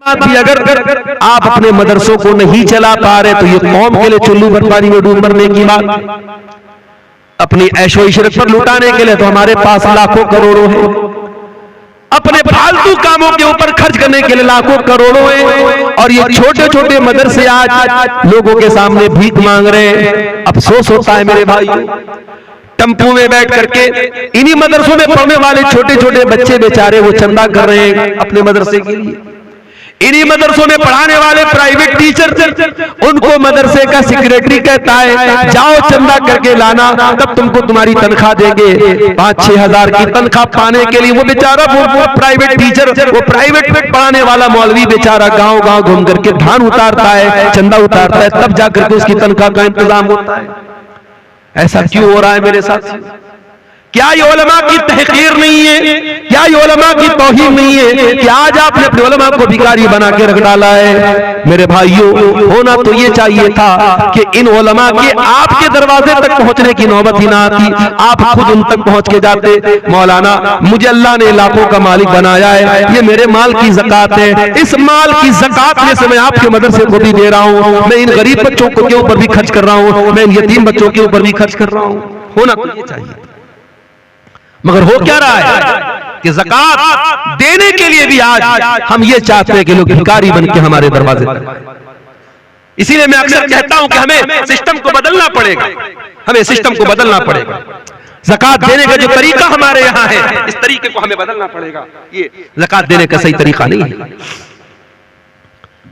भी अगर आप अपने मदरसों को नहीं चला पा रहे तो ये कौम के लिए चुल्लू बर्बादी में डूब मरने की बात, अपनी ऐशो इशरत पर लुटाने के लिए तो हमारे पास लाखों करोड़ों हैं, अपने फालतू कामों के ऊपर खर्च करने के लिए लाखों करोड़ों हैं, और ये छोटे छोटे मदरसे आज लोगों के सामने भीख मांग रहे हैं। अफसोस होता है मेरे भाई, टेम्पू में बैठ करके इन्हीं मदरसों में पढ़ने वाले छोटे छोटे बच्चे बेचारे वो चंदा कर रहे हैं अपने मदरसे के लिए। इन्हीं मदरसों में पढ़ाने वाले प्राइवेट टीचर उनको मदरसे का सेक्रेटरी कहता है जाओ चंदा करके लाना, तब तुमको तुम्हारी तनख्वाह देंगे। 5-6 हजार की तनख्वाह पाने के लिए वो बेचारा वो प्राइवेट टीचर, वो प्राइवेट में पढ़ाने वाला मौलवी बेचारा गांव गांव घूम करके धान उतारता है, चंदा उतारता है, तब जाकर के उसकी तनख्वाह का इंतजाम होता है। ऐसा क्यों हो रहा है मेरे साथ? क्या ये उलमा की तहकीर नहीं है? क्या ये उलमा की तौहीन नहीं है कि आज आपने अपने उलमा को भिखारी बना के रख डाला है? मेरे भाइयों, होना तो ये चाहिए था कि इन उलमा के आपके दरवाजे तक पहुंचने की नौबत ही ना आती, आप खुद उन तक पहुंच के जाते। मौलाना, मुझे अल्लाह ने लाखों का मालिक बनाया है, ये मेरे माल की ज़कात है, इस माल की ज़कात में से मैं आपके मदरसे को भी दे रहा हूँ, मैं इन गरीब बच्चों के ऊपर भी खर्च कर रहा हूँ, मैं इन यतीम बच्चों के ऊपर भी खर्च कर रहा हूँ। होना तो ये चाहिए, मगर हो क्या रहा है कि ज़कात देने के लिए भी आज हम ये चाहते हैं कि लोग भिखारी बन के हमारे दरवाजे पर। इसीलिए मैं अक्सर कहता हूं कि हमें सिस्टम को बदलना पड़ेगा, हमें सिस्टम को बदलना पड़ेगा। ज़कात देने का जो तरीका हमारे यहाँ है, इस तरीके को हमें बदलना पड़ेगा। ये ज़कात देने का सही तरीका नहीं है।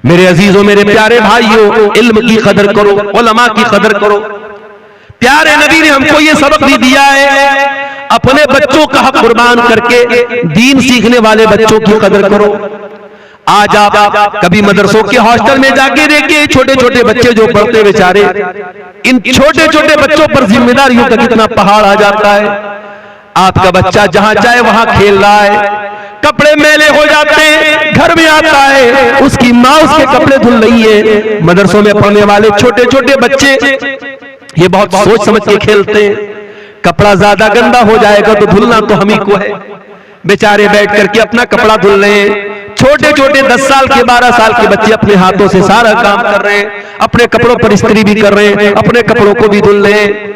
मेरे अजीजों, मेरे प्यारे भाइयों, इल्म की कदर करो, उलमा की कदर करो। प्यारे नबी ने हमको ये सबक भी दिया है, अपने बच्चों का हक कुर्बान करके दीन सीखने वाले बच्चों की कदर करो। आज आप कभी मदरसों के हॉस्टल में जाके देखिए, छोटे छोटे बच्चे जो पढ़ते बेचारे, इन छोटे छोटे बच्चों पर जिम्मेदारियों का कितना पहाड़ आ जाता है। आपका बच्चा जहां चाहे वहां खेल रहा है, कपड़े मेले हो जाते हैं, घर में आता है उसकी माँ उसके कपड़े धुल रही है। मदरसों में पढ़ने वाले छोटे छोटे बच्चे ये बहुत सोच समझ के खेलते हैं, कपड़ा ज्यादा गंदा हो जाएगा तो धुलना तो हम ही को है। बेचारे बैठ करके अपना कपड़ा धुल रहे हैं। छोटे छोटे 10 साल के 12 साल के बच्चे अपने हाथों से सारा काम कर रहे हैं, अपने कपड़ों पर इस्त्री भी कर रहे हैं, अपने कपड़ों को भी धुल रहे हैं।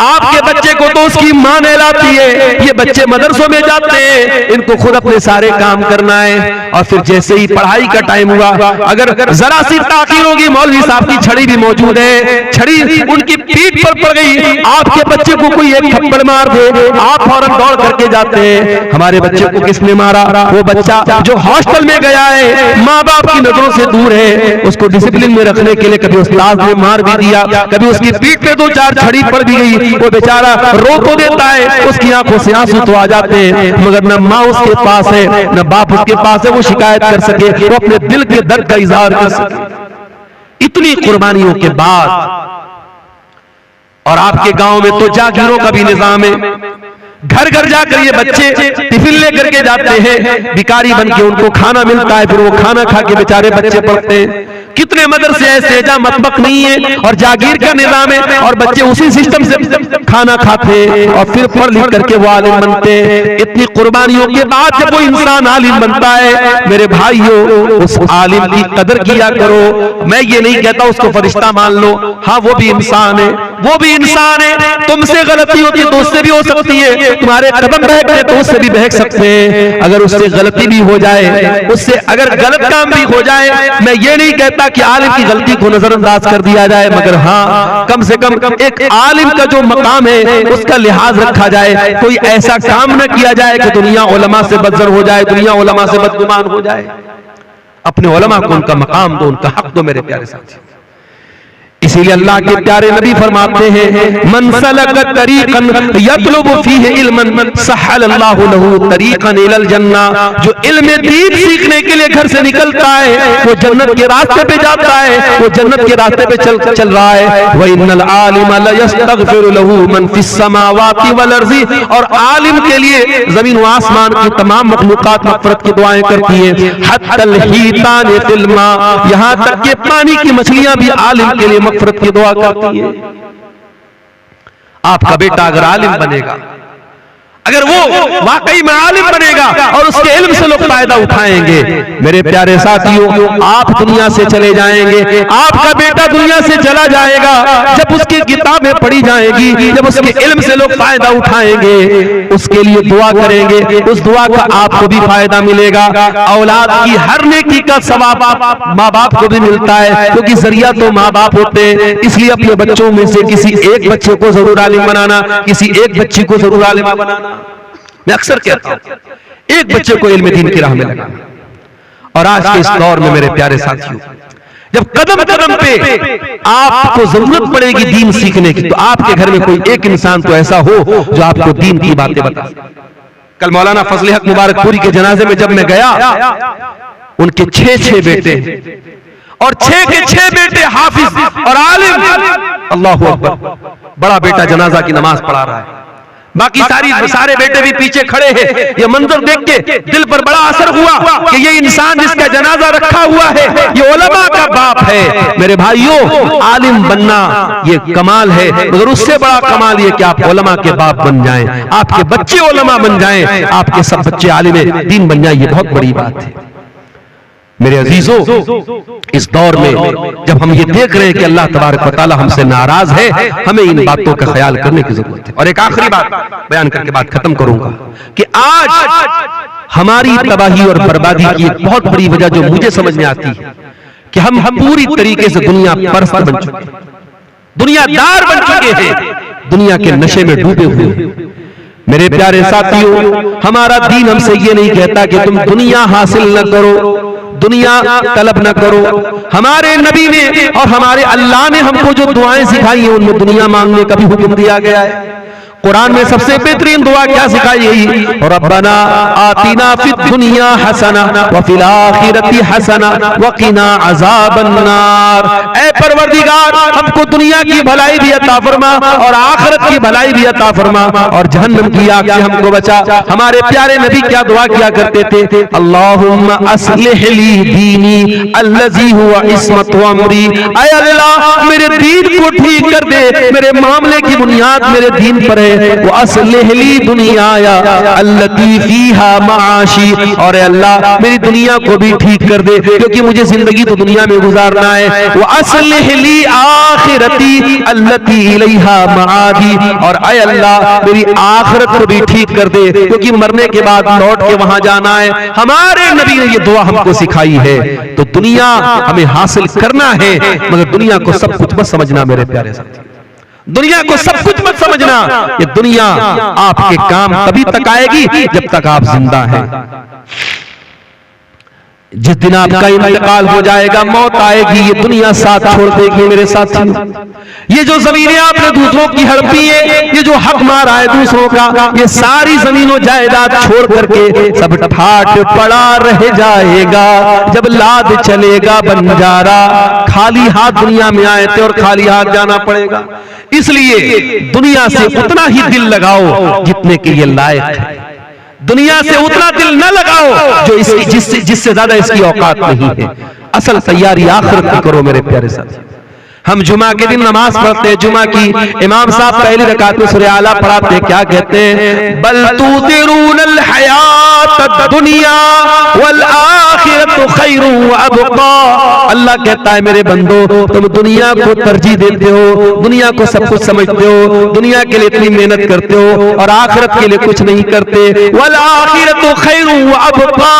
आपके बच्चे को तो उसकी मां नहलाती है, ये बच्चे मदरसों में जाते हैं, इनको खुद अपने सारे काम करना है। और फिर जैसे ही पढ़ाई का टाइम हुआ, अगर जरा सी ताखीर होगी, मौलवी साहब की छड़ी भी मौजूद है, छड़ी उनकी पीठ पर पड़ गई, आपके बच्चे को कोई एक थप्पड़ मार दे, आप फौरन दौड़ करके जाते हैं। हमारे बच्चे को किसने मारा? वो बच्चा जो हॉस्टल में गया है, माँ बाप की नजरों से दूर है, उसको डिसिप्लिन में रखने के लिए कभी उस्ताद ने मार भी दिया, कभी उसकी पीठ पे 2-4 छड़ी पड़ भी गई, वो बेचारा रो तो देता है, उसकी आंखों से आंसू तो आ जाते हैं, मगर न माँ उसके पास है न बाप उसके पास है वो शिकायत कर सके, वो अपने दिल के दर्द का इजहार कर सके। इतनी कुर्बानियों के बाद, और आपके गांव में तो जागीरों का भी निजाम है, घर घर जाकर ये बच्चे टिफिन लेकर के जाते हैं, भिखारी बन के उनको खाना मिलता है, फिर वो खाना खा के बेचारे बच्चे पढ़ते हैं। कितने मदरसे ऐसे जहां मतबक नहीं है और जागीर का निजाम है, और बच्चे उसी सिस्टम से खाना खाते हैं और फिर पढ़ लिख करके वो आलिम बनते हैं। इतनी कुर्बानियों के बाद जब वो इंसान आलिम बनता है, मेरे भाइयों, उस आलिम की कदर किया करो। मैं ये नहीं कहता उसको फरिश्ता मान लो, हाँ वो भी इंसान है, वो भी इंसान है। तुमसे गलती होती है तो उससे भी हो सकती है, तुम्हारे कदम बहकते तो उससे भी बहक सकते हैं। अगर उससे गलती भी हो जाए, उससे अगर गलत काम भी हो जाए, मैं ये नहीं कहता कि आलिम की गलती को नजरअंदाज कर दिया जाए, मगर हाँ कम से कम एक आलिम का जो मकाम है उसका लिहाज रखा जाए। कोई ऐसा काम न किया जाए कि दुनिया उलमा से बदतर हो जाए, दुनिया उलमा से बदगुमान हो जाए। अपने उलमा को उनका मकाम दो, उनका हक दो मेरे प्यारे साथी। इसीलिए अल्लाह के प्यारे नबी फरमाते हैं, मन सलक तरीकन यतलुबु फीहि इल्मन सहलल्लाहु लहू तरीकन इलल जन्ना। जो इल्म दीन सीखने के लिए घर से निकलता है वो जन्नत के रास्ते पे जाता है, वो जन्नत के रास्ते पे चल रहा है। व इन्नल आलिम ला यस्तगफिरु लहू मन फिस समावाति वल अर्ज़ि। और आलिम के लिए जमीन व आसमान की तमाम मखलूकात मग़फ़िरत की दुआएं करती हैं, हत्तल हीतान फिल मा, यहां तक कि पानी की मछलियां भी आलिम के लिए मग़फ़िरत की दुआ करती है। आपका बेटा अगर आलिम बनेगा, अगर वो वाकई में आलिम बनेगा और उसके इल्म से लोग फायदा उठाएंगे। मेरे प्यारे साथियों, आप दुनिया से चले जाएंगे, आपका बेटा दुनिया से चला जाएगा, जब उसकी किताबें पढ़ी जाएगी, जब उसके इल्म से लोग फायदा उठाएंगे, उसके लिए दुआ करेंगे, उस दुआ का आपको भी फायदा मिलेगा। औलाद की हर नेकी का सवाब माँ बाप को भी मिलता है, क्योंकि जरिया तो माँ बाप होते हैं। इसलिए अपने बच्चों में से किसी एक बच्चे को जरूर आलिम बनाना, किसी एक बच्ची को जरूर आलिमा बनाना। मैं अक्सर कहता हूं, एक बच्चे को इल्म दीन की राह में लगाना। और आज के इस दौर में मेरे प्यारे साथियों, जब कदम कदम पे आपको जरूरत पड़ेगी दीन सीखने की, तो आपके घर में कोई एक इंसान तो ऐसा हो जो आपको दीन की बातें बता। कल मौलाना फजल हक मुबारकपुरी के जनाजे में जब मैं गया, उनके 6 बेटे और 6 के 6 बेटे हाफिज और आलिम। अल्लाहु अकबर। बड़ा बेटा जनाजा की नमाज पढ़ा रहा है, बाकी सारे बेटे भी पीछे खड़े हैं। ये मंजर देख के दिल पर बड़ा असर हुआ कि ये इंसान जिसका जनाजा रखा हुआ है, ये उलमा का बाप है। मेरे भाइयों, आलिम बनना ये कमाल है, मगर उससे बड़ा कमाल ये कि आप उलमा के बाप बन जाएं, आपके बच्चे उलमा बन जाएं, आपके सब बच्चे आलिम दीन बन जाएं। ये बहुत बड़ी बात है। मेरे अजीजों, इस दौर में जब हम ये देख रहे हैं कि अल्लाह तबारक व तआला हमसे नाराज है, हमें इन बातों का ख्याल करने की जरूरत है। और एक आखिरी बात बयान करके बात खत्म करूंगा कि आज हमारी तबाही और बर्बादी की एक बहुत बड़ी वजह जो मुझे समझ में आती है कि हम पूरी तरीके से दुनिया परस्त बन चुके हैं, दुनियादार बन चुके हैं, दुनिया के नशे में डूबे हुए हैं। मेरे प्यारे साथियों, हमारा दीन हमसे ये नहीं कहता कि तुम दुनिया हासिल न करो, दुनिया तलब न करो। हमारे नबी ने और हमारे अल्लाह ने हमको जो दुआएं सिखाई हैं, उनमें दुनिया मांगने का भी हुक्म दिया गया है। कुरान में सबसे बेहतरीन दुआ क्या सिखाई यही, रब्बना आतिना फिद दुनिया हसना व फिल आखिरति हसना व क़िना अज़ाबन्नार। ऐ परवरदिगार, हमको दुनिया की भलाई भी अता फरमा और आखिरत की भलाई भी अता फरमा और जहन्नम की आग से हमको बचा। हमारे प्यारे नबी क्या दुआ किया करते थे, अल्लाहुम्मा अस्लिह ली दीनी अल्लज़ी हुवा इस्मत व अमरी। ऐ अल्लाह, मेरे दीन को ठीक कर दे, मेरे मामले की बुनियाद मेरे दीन पर है। वो अस्लिह ली दुनियाया अल्लती फीहा माशी। और अल्लाह, मेरी दुनिया को भी ठीक कर दे, क्योंकि मुझे जिंदगी तो दुनिया में गुजारना है। वो अस्लिह ली आखिरती अल्लती इलैहा मादी। और ऐ अल्लाह, मेरी आखिरत को भी ठीक कर दे, क्योंकि मरने के बाद लौट के वहां जाना है। हमारे नबी ने ये दुआ हमको सिखाई है। तो दुनिया हमें हासिल करना है, मगर दुनिया को सब कुछ मत समझना मेरे प्यारे साथी, दुनिया को सब कुछ मत समझना। ये दुनिया आपके काम तभी तक आएगी जब तक आप जिंदा हैं। जिस दिन आपका इंतकाल हो जाएगा, मौत आएगी, ये दुनिया साथ छोड़ देगी मेरे साथियों। ये जो जमीनें आपने दूसरों की हड़पी है, ये जो हक मारा है दूसरों का, ये सारी जमीनों जायदाद छोड़ करके सब ठाट पड़ा रह जाएगा। जब लाद चलेगा बंजारा, खाली हाथ दुनिया में आए थे और खाली हाथ जाना पड़ेगा। इसलिए दुनिया से उतना ही दिल लगाओ जितने के ये लायक है। दुनिया से उतना दिल न लगाओ जो इसकी जिससे ज्यादा इसकी औकात नहीं है। असल तैयारी आखिरत की करो मेरे प्यारे साथी। हम जुमा के दिन नमाज पढ़ते हैं, जुमा की इमाम साहब पहली रकात में सूरह आला पढ़ाते हैं, क्या कहते हैं, बल तुतिरूनल हयात दुनिया वल आखिरतु खैरुन व अबका। अल्लाह कहता है मेरे बंदो, तुम दुनिया को तरजीह देते हो, दुनिया को सब कुछ समझते हो, दुनिया के लिए इतनी मेहनत करते हो और आखिरत के लिए कुछ नहीं करते। वल आखिरतु खैरुन व अबका,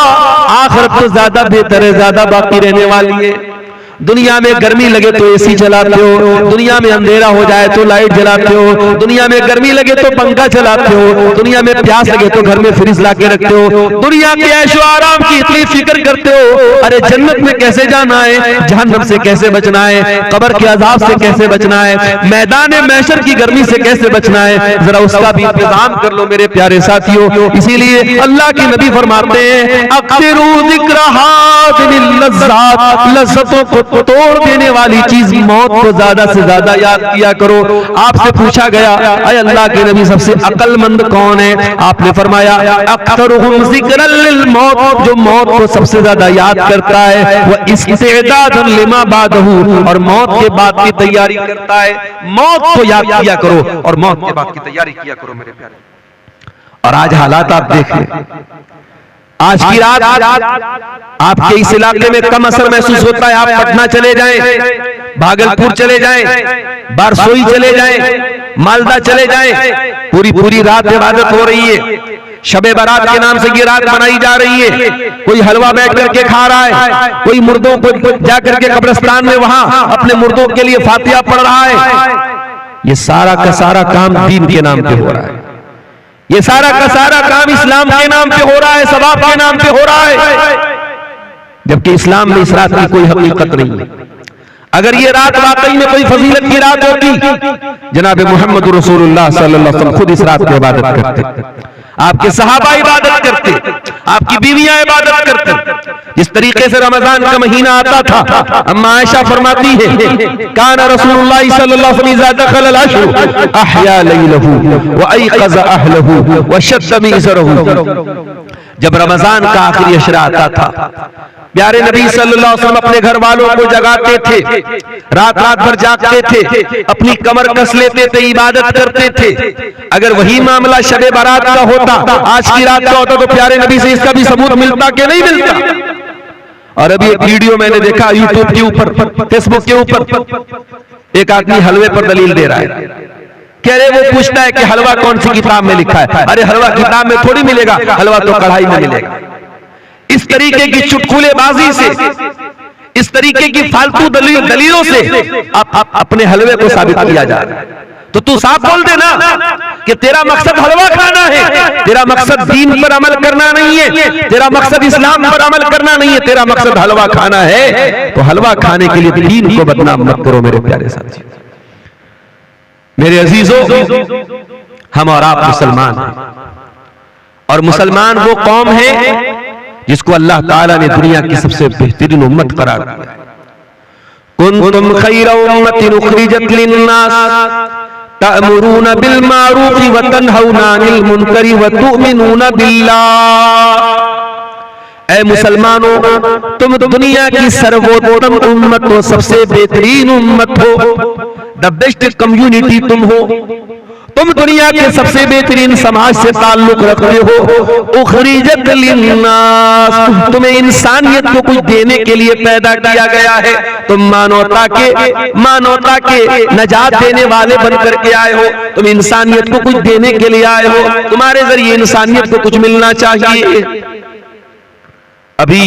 आखिरत तो ज्यादा बेहतर है, ज्यादा बाकी रहने वाली है। दुनिया में गर्मी लगे तो एसी चलाते हो, दुनिया में अंधेरा हो जाए तो लाइट जलाते हो, दुनिया में गर्मी लगे तो पंखा चलाते हो, दुनिया में प्यास लगे तो घर में फ्रिज ला के रखते हो, दुनिया के ऐशो आराम की इतनी फिक्र करते हो। अरे जन्नत में कैसे जाना है, जहन्नम से कैसे बचना है, कब्र के अजाब से कैसे बचना है, मैदान महशर की गर्मी से कैसे बचना है, जरा उसका भी इंतजाम कर लो मेरे प्यारे साथियों। इसीलिए अल्लाह के नबी फरमाते हैं, अक्सिरू ज़िक्र हाज़िल लज़्ज़ात, लज़्ज़तों को तोड़ देने वाली चीज मौत को ज्यादा से ज्यादा याद किया करो। आपसे पूछा गया, अय अल्लाह के नबी सबसे अक्लमंद कौन है? आपने फरमाया, अक्सरुहुम ज़िक्रन लिल मौत, जो मौत को सबसे ज्यादा याद करता है, वह इस्तिदादन लिमा बादहू, और मौत के बाद की तैयारी करता है। मौत को याद किया करो और मौत के बाद की तैयारी किया करो मेरे प्यारे। और आज हालात आप देखें, आज की रात आपके इस इलाके में कम असर महसूस होता है। आप पटना चले जाएं, भागलपुर चले जाएं, बारसोई चले जाएं, मालदा चले जाएं, पूरी रात इबादत हो रही है। शबे बारात के नाम से ये रात मनाई जा रही है। कोई हलवा बैठ करके खा रहा है, कोई मुर्दों को जाकर के कब्रिस्तान में वहां अपने मुर्दों के लिए फातिहा पढ़ रहा है। ये सारा का सारा काम दीन के नाम पे हो रहा है। ये सारा का सारा काम इस्लाम के नाम पे हो रहा है, सवाब के नाम पे हो रहा है, जबकि इस्लाम में इस रात की कोई हकीकत नहीं है। अगर ये रात वाकई में कोई फजीलत की रात होती, जनाब मोहम्मद रसूलुल्लाह सल्लल्लाहु अलैहि वसल्लम खुद इस रात की इबादत करते, आपके सहाबा इबादत करते, आपकी बीवियां इबादत करते। जिस तरीके से रमजान का महीना आता था, अम्मा आयशा फरमाती है, काना रसूलुल्लाह सल्लल्लाहु अलैहि वसल्लम इज़ा दखल अल-अश्र अहया लैलहु व अयक़ज़ अहलहु व शद्द मिज़रहु। जब रमजान का आखिरी अशरा आता था, प्यारे नबी सल्लल्लाहु अलैहि वसल्लम अपने घर वालों को जगाते थे, रात भर जागते थे, अपनी कमर कस लेते थे, इबादत करते थे। अगर वही मामला शबे बारात का होता, आज की रात का होता, तो प्यारे नबी से इसका भी सबूत मिलता कि नहीं मिलता। और अभी एक वीडियो मैंने देखा यूट्यूब के ऊपर, फेसबुक के ऊपर, एक आदमी हलवे पर दलील दे रहा है। कह रहे वो पूछता है कि हलवा कौन सी किताब में लिखा है। अरे हलवा किताब में थोड़ी मिलेगा, हलवा तो कढ़ाई में मिलेगा। इस तरीके की चुटकुलेबाजी से, इस तरीके की फालतू दलीलों से अपने हलवे को साबित किया जा रहा है। तो तू साफ बोल देना कि तेरा मकसद हलवा खाना है, तेरा मकसद दीन पर अमल करना नहीं है, तेरा मकसद इस्लाम पर अमल करना नहीं है, तेरा मकसद हलवा खाना है। तो हलवा खाने के लिए दीन को बदनाम मत करो मेरे प्यारे साथी। मेरे अजीजों, हम और आप मुसलमान हैं, और मुसलमान वो कौम है जिसको अल्लाह ताला ने दुनिया की सबसे बेहतरीन उम्मत करार दिया। कुंतुम खैरा उम्मतिन उखरिजत लिन्नास तअमुरूना बिल मारूफ व तनहौना अनिल मुनकरी व तुमिनूना बिल्लाह। ऐ मुसलमानों, तुम दुनिया की सर्वोत्तम उम्मत हो, सबसे बेहतरीन उम्मत हो, द बेस्ट कम्युनिटी तुम हो। तुम दुनिया के सबसे बेहतरीन समाज से ताल्लुक रखते हो। उखरिजत लिन्नास, तुम्हें इंसानियत को कुछ देने के लिए पैदा किया गया है। तुम मानवता के नजात देने वाले बन करके आए हो। तुम इंसानियत को कुछ देने के लिए आए हो। तुम्हारे जरिए इंसानियत को कुछ मिलना चाहिए। अभी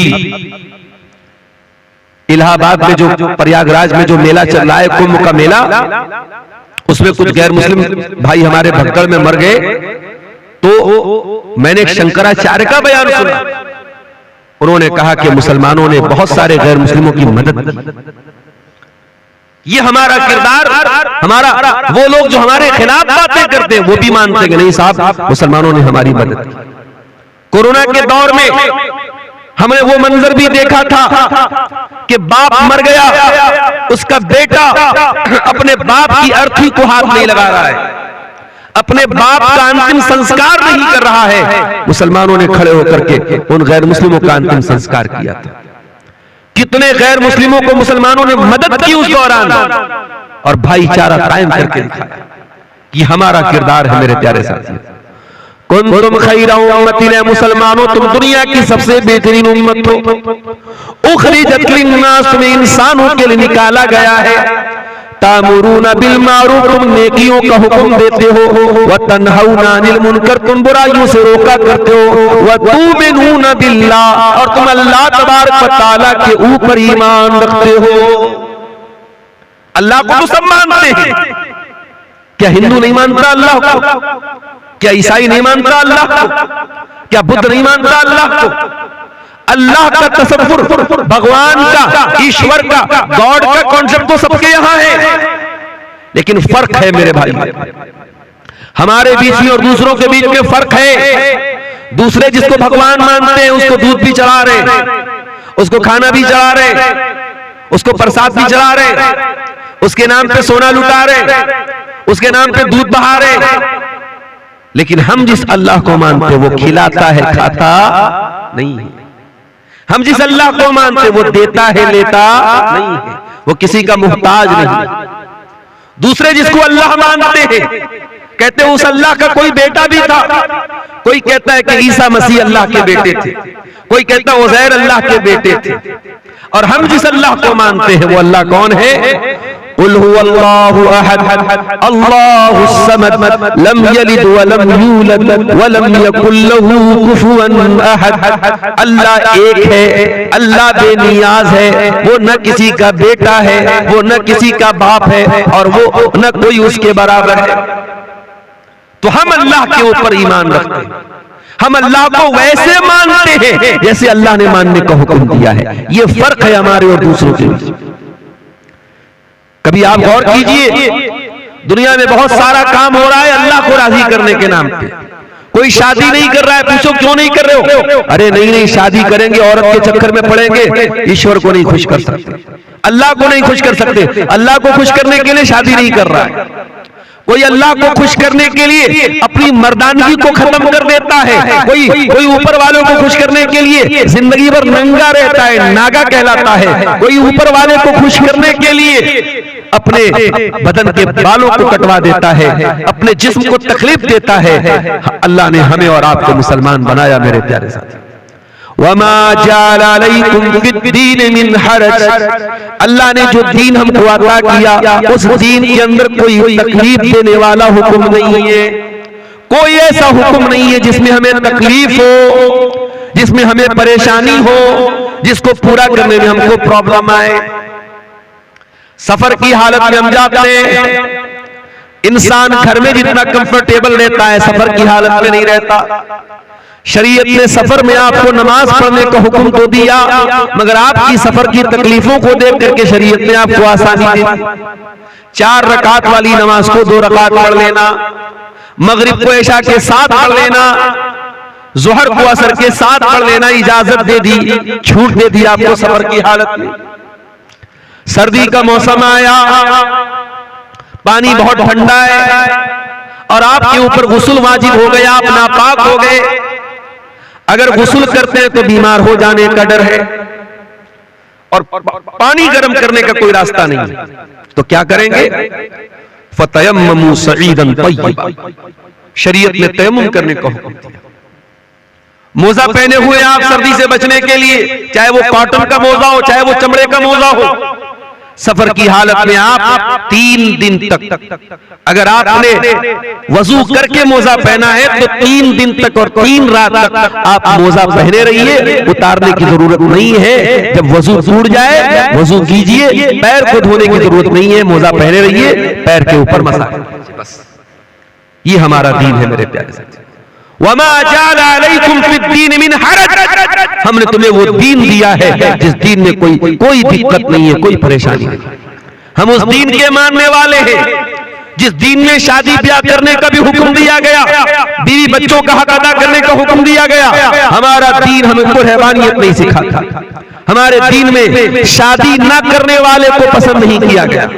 इलाहाबाद में जो प्रयागराज में जो मेला चल रहा है, कुंभ का मेला, उसमें कुछ गैर मुस्लिम भाई हमारे भगदड़ में मर गए। तो मैंने एक शंकराचार्य का बयान सुना। उन्होंने कहा कि मुसलमानों ने बहुत सारे गैर मुस्लिमों की मदद की। ये हमारा किरदार, हमारा वो लोग जो हमारे खिलाफ बातें करते हैं वो भी मानते हैं कि नहीं साहब, मुसलमानों ने हमारी मदद की। कोरोना के दौर में हमने वो मंजर भी देखा था कि बाप मर गया, उसका बेटा अपने बाप की अर्थी को हाथ नहीं लगा रहा है, अपने बाप का अंतिम संस्कार नहीं कर रहा है। मुसलमानों ने खड़े होकर के उन गैर मुस्लिमों का अंतिम संस्कार किया था। कितने गैर मुस्लिमों को मुसलमानों ने मदद की उस दौरान, और भाईचारा कायम करके दिखाया। ये हमारा किरदार है मेरे प्यारे साथी। कुंतुम खैरा उम्मतिन, मुसलमानों तुम दुनिया की सबसे बेहतरीन उम्मत हो। उखरिजत लिन्नास, तुम्हें इंसानों के लिए निकाला गया है। तामुरूना बिल मारूफ, तुम नेकियों का हुक्म देते हो। व तनहौना अनिल मुनकर, तुम बुराइयों से रोका करते हो। व तुमिनूना बिल्लाह, और तुम अल्लाह तबारक व तआला के ऊपर ईमान रखते हो। अल्लाह को तो सब मानते हैं। क्या हिंदू नहीं मानता अल्लाह को? क्या ईसाई नहीं मानता अल्लाह को? क्या बुद्ध नहीं मानता अल्लाह को? अल्लाह का तसव्वुर, भगवान का, ईश्वर का, गॉड का कॉन्सेप्ट तो सबके यहां है, लेकिन फर्क है मेरे भाई। हमारे बीच में और दूसरों के बीच में फर्क है। दूसरे जिसको भगवान मानते हैं उसको दूध भी चढ़ा रहे, उसको खाना भी चढ़ा रहे, उसको प्रसाद भी चढ़ा रहे, उसके नाम पे सोना लुटा रहे, उसके नाम पे दूध बहा रहे। लेकिन हम जिस अल्लाह को मानते वो खिलाता है, खाता नहीं है। हम जिस अल्लाह को मानते वो देता है, लेता नहीं है, वो किसी का मुहताज नहीं। दूसरे जिसको अल्लाह मानते हैं कहते उस अल्लाह का कोई बेटा भी था, कोई कहता है कि ईसा मसीह अल्लाह के बेटे थे, कोई कहता है उज़ैर अल्लाह के बेटे थे। और हम जिस अल्लाह को मानते हैं वो अल्लाह कौन है? कुल हुवल्लाहु अहद अल्लाहुस समद लम यलिद व लम यूलद व लम यकुल लहू कुफुवन अहद। अल्लाह एक है, अल्लाह बेनियाज है, वो न किसी का बेटा है, वो न किसी का बाप है, और वो न कोई उसके बराबर है। तो हम अल्लाह के ऊपर ईमान रखते हैं, हम अल्लाह को वैसे मानते हैं जैसे अल्लाह ने मानने का हुक्म दिया है। ये फर्क है हमारे और दूसरों के बीच। कभी आप गौर कीजिए, दुनिया में बहुत सारा काम हो रहा है अल्लाह को राजी करने के नाम पे। कोई शादी नहीं कर रहा है, पूछो क्यों नहीं कर रहे हो? अरे नहीं शादी करेंगे, औरत के चक्कर में पड़ेंगे, ईश्वर को नहीं खुश कर सकते, अल्लाह को नहीं खुश कर सकते। अल्लाह को खुश करने के लिए शादी नहीं कर रहा है। कोई अल्लाह को खुश करने के लिए अपनी मर्दानगी को खत्म कर देता है, कोई ऊपर वालों को खुश करने के लिए जिंदगी भर नंगा रहता है, नागा कहलाता है। कोई ऊपर वाले को खुश करने के लिए अपने बदन के बालों को कटवा देता है, अपने जिस्म को तकलीफ देता है। अल्लाह ने हमें और आपको मुसलमान बनाया मेरे प्यारे साथी। वमा जअला अलैकुम फिद्दीन मिन हरज, अल्लाह ने जो दीन हमको अता किया उस दीन के अंदर कोई तकलीफ देने वाला हुक्म नहीं है। कोई ऐसा हुक्म नहीं है जिसमें हमें तकलीफ हो, जिसमें हमें परेशानी हो, जिसको पूरा करने में हमको प्रॉब्लम आए। सफर की हालत में हम जाते हैं, इंसान घर में जितना कंफर्टेबल रहता है सफर की हालत में नहीं रहता। शरीयत ने सफर में आपको नमाज पढ़ने का हुक्म तो दिया, मगर आपकी सफर की तकलीफों को देख करके शरीयत ने आपको आसानी दी। 4 रकात वाली नमाज को 2 रकात पढ़ लेना, मगरिब को इशा के साथ पढ़ लेना, जोहर को असर के साथ पढ़ लेना इजाजत दे दी, छूट दे दी आपको सफर की हालत में। सर्दी का मौसम आया, पानी बहुत ठंडा है और आपके ऊपर गुस्ल वाजिब हो गया, आप नापाक हो गए। अगर गुस्ल करते हैं तो बीमार हो जाने का डर है और पानी गर्म करने का कोई रास्ता नहीं है, तो क्या करेंगे? फतयम्ममू सईदन तय्यबा, शरीयत ने तयम्मुम करने का हुक्म दिया। मोजा पहने हुए आप सर्दी से बचने के लिए, चाहे वो कॉटन का मोजा हो चाहे वो चमड़े का मोजा हो, सफर की हालत में आप 3 दिन तक, अगर आपने वजू करके मोजा पहना है तो 3 दिन तक और 3 रात तक आप मोजा पहने रहिए, उतारने की जरूरत नहीं है। जब वजू टूट जाए वजू कीजिए, पैर को धोने की जरूरत नहीं है, मोजा पहने रहिए, पैर के ऊपर मसा, बस ये हमारा दीन है मेरे प्यारे साथी। वमा जअला अलैकुम फिद्दीन मिन हरज, हमने तुम्हें वो दीन दिया है जिस दीन में कोई दिक्कत नहीं है, कोई परेशानी नहीं। हम उस दीन के मानने वाले हैं जिस दीन में शादी ब्याह करने का भी हुक्म दिया गया, बीवी बच्चों का हक अदा करने का हुक्म दिया गया। हमारा दीन हमको रहबानियत नहीं सिखाता, हमारे दीन में शादी न करने वाले को पसंद नहीं किया गया।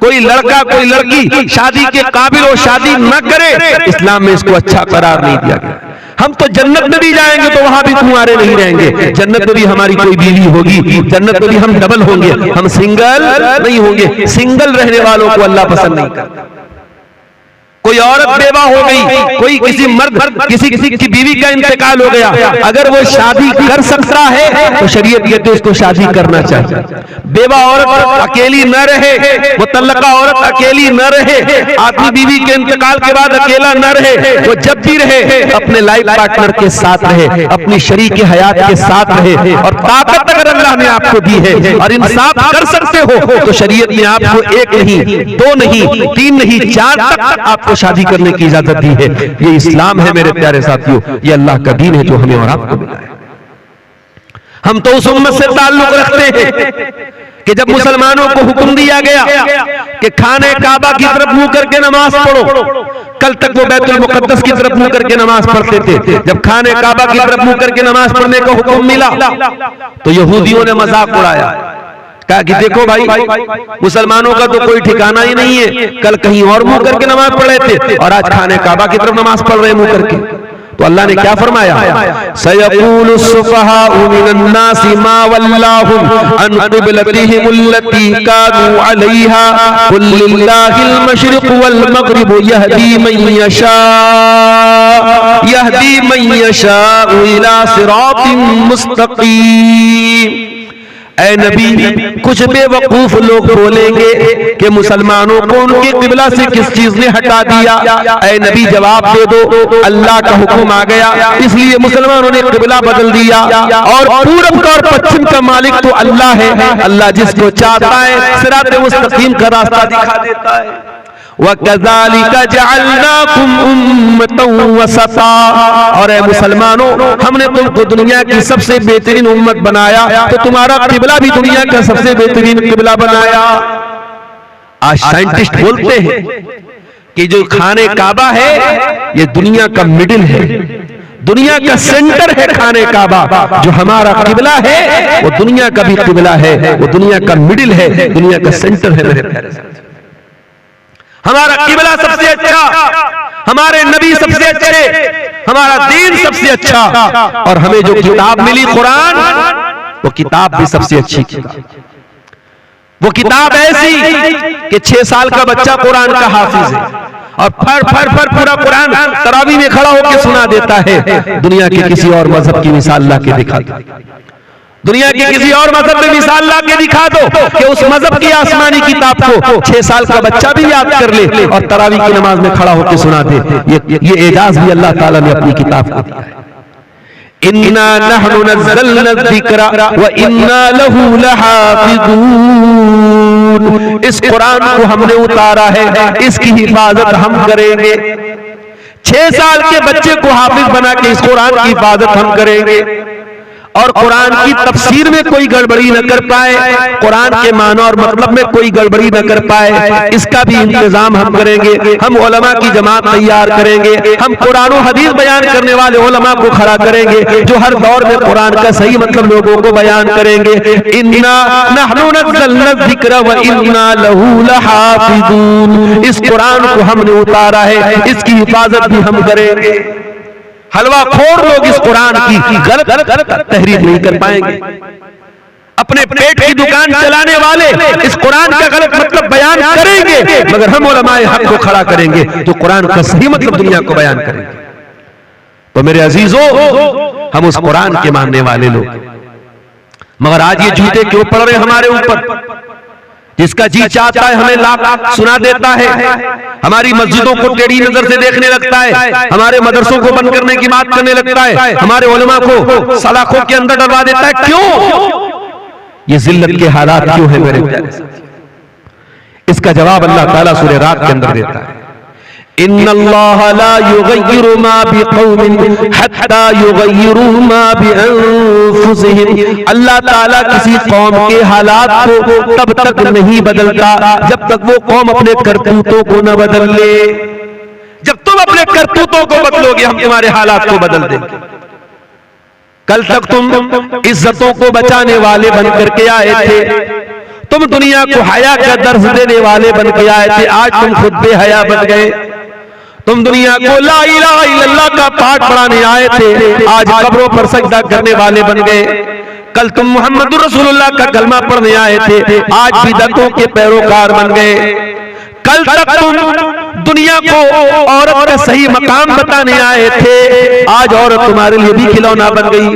कोई लड़का कोई लड़की शादी के काबिल हो, शादी न करे, इस्लाम में इसको अच्छा करार नहीं दिया गया। हम तो जन्नत में भी जाएंगे तो वहां भी कुंवारे नहीं रहेंगे, जन्नत में भी हमारी कोई बीवी होगी, जन्नत में भी हम डबल होंगे, हम सिंगल नहीं होंगे। सिंगल रहने वालों को अल्लाह पसंद नहीं करता। कोई औरत बेवा हो गई, कोई किसी मर्द किसी की बीवी का इंतकाल हो गया, अगर वो शादी कर सकता है तो शरीयत कहते उसको शादी करना चाहिए। बेवा औरत अकेली न रहे, मुतल्लका औरत अकेली न रहे, आदमी बीवी के इंतकाल के बाद अकेला न रहे, वो जब भी रहे अपने लाइफ पार्टनर के साथ रहे, अपनी शरीक हयात के साथ रहे। और ताकत अगर अल्लाह ने आपको दी है और इंसाफ कर सकते हो तो शरीयत ने आपको 1 नहीं 2 नहीं 3 नहीं 4 तक आपको शादी करने की इजाजत दी है। ये इस्लाम है मेरे प्यारे साथियों, ये अल्लाह का दीन है जो हमें और आपको मिला है। हम तो उस उम्मत से ताल्लुक रखते हैं कि जब मुसलमानों को हुक्म दिया गया कि खाने काबा की तरफ मुंह करके नमाज पढ़ो, कल तक वो बैतुल मुकद्दस की तरफ मुंह करके नमाज पढ़ते थे। जब खाने काबा की तरफ मुंह करके नमाज पढ़ने का हुक्म मिला तो यहूदियों ने मजाक उड़ाया, कहा कि देखो भाई मुसलमानों का तो कोई ठिकाना ही नहीं है, कल कहीं और मुंह करके नमाज पढ़ रहे थे और आज खाने काबा की तरफ नमाज पढ़ रहे मुंह करके। तो अल्लाह ने क्या फरमाया, सयक़ूलु सुफ़हाउ मिनन्नासि मा वल्लाहुम अन क़िबलतिहिम अल्लती कानू अलैहा क़ुल लिल्लाहिल मशरिक़ु वल मग़रिबु यहदी मन यशाउ इला सिरातिन मुस्तक़ीम। ऐ नबी, कुछ बेवकूफ लोग बोलेंगे कि मुसलमानों को उनके किबला से किस चीज ने हटा दिया। ऐ नबी, जवाब दे दो, अल्लाह का हुक्म आ गया, इसलिए मुसलमानों ने किबला बदल दिया। और पूरब का और पश्चिम का मालिक तो अल्लाह है। अल्लाह जिसको चाहता है सिरात मुस्तकीम का रास्ता दिखा देता है। वकज़ालिका जअलनाकुम उम्मतन वसता, और ऐ मुसलमानों, हमने तुमको दुनिया की सबसे बेहतरीन उम्मत बनाया, तो तुम्हारा किबला भी दुनिया का सबसे बेहतरीन किबला बनाया। आज साइंटिस्ट बोलते हैं कि जो खाने काबा है ये दुनिया का मिडिल है, दुनिया का सेंटर है खाने काबा। जो हमारा किबला है वो दुनिया का भी किबला है, वो दुनिया का मिडिल है, दुनिया का सेंटर है। मेरे प्यारे साथी, हमारा किबला सबसे अच्छा, हमारे नबी सबसे अच्छे, हमारा दीन सबसे अच्छा, और हमें जो किताब मिली कुरान, वो किताब भी सबसे अच्छी किताब। वो किताब ऐसी कि 6 साल का बच्चा कुरान का हाफिज है और फर फर फर पूरा कुरान तरावी में खड़ा होकर सुना देता है। दुनिया के किसी और मजहब की मिसाल ला के दिखा दो, दुनिया के किसी और मजहब में मिसाल ला के दिखा दो कि उस मजहब की आसमानी किताब को 6 साल का बच्चा भी याद कर ले और तरावी की नमाज में खड़ा होकर सुना दे। ये एजाज भी अल्लाह ताला ने अपनी किताब को दिया है। इन्ना नहनु नज़्ज़लना ज़िक्रा व इन्ना लहू लहाफ़िज़ून। इस कुरान को हमने उतारा है, इसकी हिफाजत हम करेंगे। 6 साल के बच्चे को हाफिज बना के इस कुरान की हिफाजत हम करेंगे, और कुरान की तफसीर में कोई गड़बड़ी न कर पाए, कुरान के माना और मतलब में कोई गड़बड़ी न कर पाए, इसका भी इंतजाम हम करेंगे। हम उलमा की जमात तैयार करेंगे, हम कुरान और हदीस बयान करने वाले उलमा को खड़ा करेंगे जो हर दौर में कुरान का सही मतलब लोगों को बयान करेंगे। इन्ना नहनु नज़्ज़लना ज़िक्रा व इन्ना लहू लहाफ़िज़ून। इस कुरान को हमने उतारा है, इसकी हिफाजत भी हम करेंगे। हलवा खोर लोग इस कुरान की गलत तहरीर नहीं कर पाएंगे। अपने पेट की दुकान चलाने वाले इस कुरान का गलत मतलब बयान करेंगे, मगर हम उलमाए हक को खड़ा करेंगे तो कुरान का सही मतलब दुनिया को बयान करेंगे। तो मेरे अजीजों, हम उस कुरान के मानने वाले लोग, मगर आज ये जूते क्यों पड़ रहे हमारे ऊपर? जिसका जी चाहता है हमें लाभ सुना देता है, हमारी मस्जिदों को टेढ़ी नजर से देखने लगता है, हमारे मदरसों को बंद करने की बात करने लगता है, हमारे उलमा को सलाखों के अंदर डलवा देता है। क्यों? ये जिल्लत के हालात क्यों है मेरे प्यारे साथी? इसका जवाब अल्लाह ताला सूरह रात के अंदर देता है। इन्नल्लाह ला युगय्यिरु मा बिक़ौमिन हत्ता युगय्यिरु मा बिअन्फुसिहिम। अल्लाह ताला किसी कौम के हालात को तब तक नहीं बदलता जब तक वो कौम अपने करतूतों को न बदल ले। जब तुम अपने करतूतों को बदलोगे हम तुम्हारे हालात को बदल देंगे। कल तक तुम इज्जतों को बचाने वाले बन करके आए थे, तुम दुनिया को हया का दर्ज देने वाले बन के आए थे, आज तुम खुद बेहया बन गए। तुम दुनिया को ला इलाहा इल्लल्लाह का पाठ पढ़ाने आए थे, आज कब्रों पर सजदा करने वाले बन गए। कल तुम मुहम्मदुर रसूलुल्लाह का कलमा पढ़ने आए थे, आज बिदअतों के पैरोकार बन गए। कल तक तुम दुनिया को औरत का सही मकाम बताने आए थे, आज औरत तुम्हारे लिए भी खिलौना बन गई।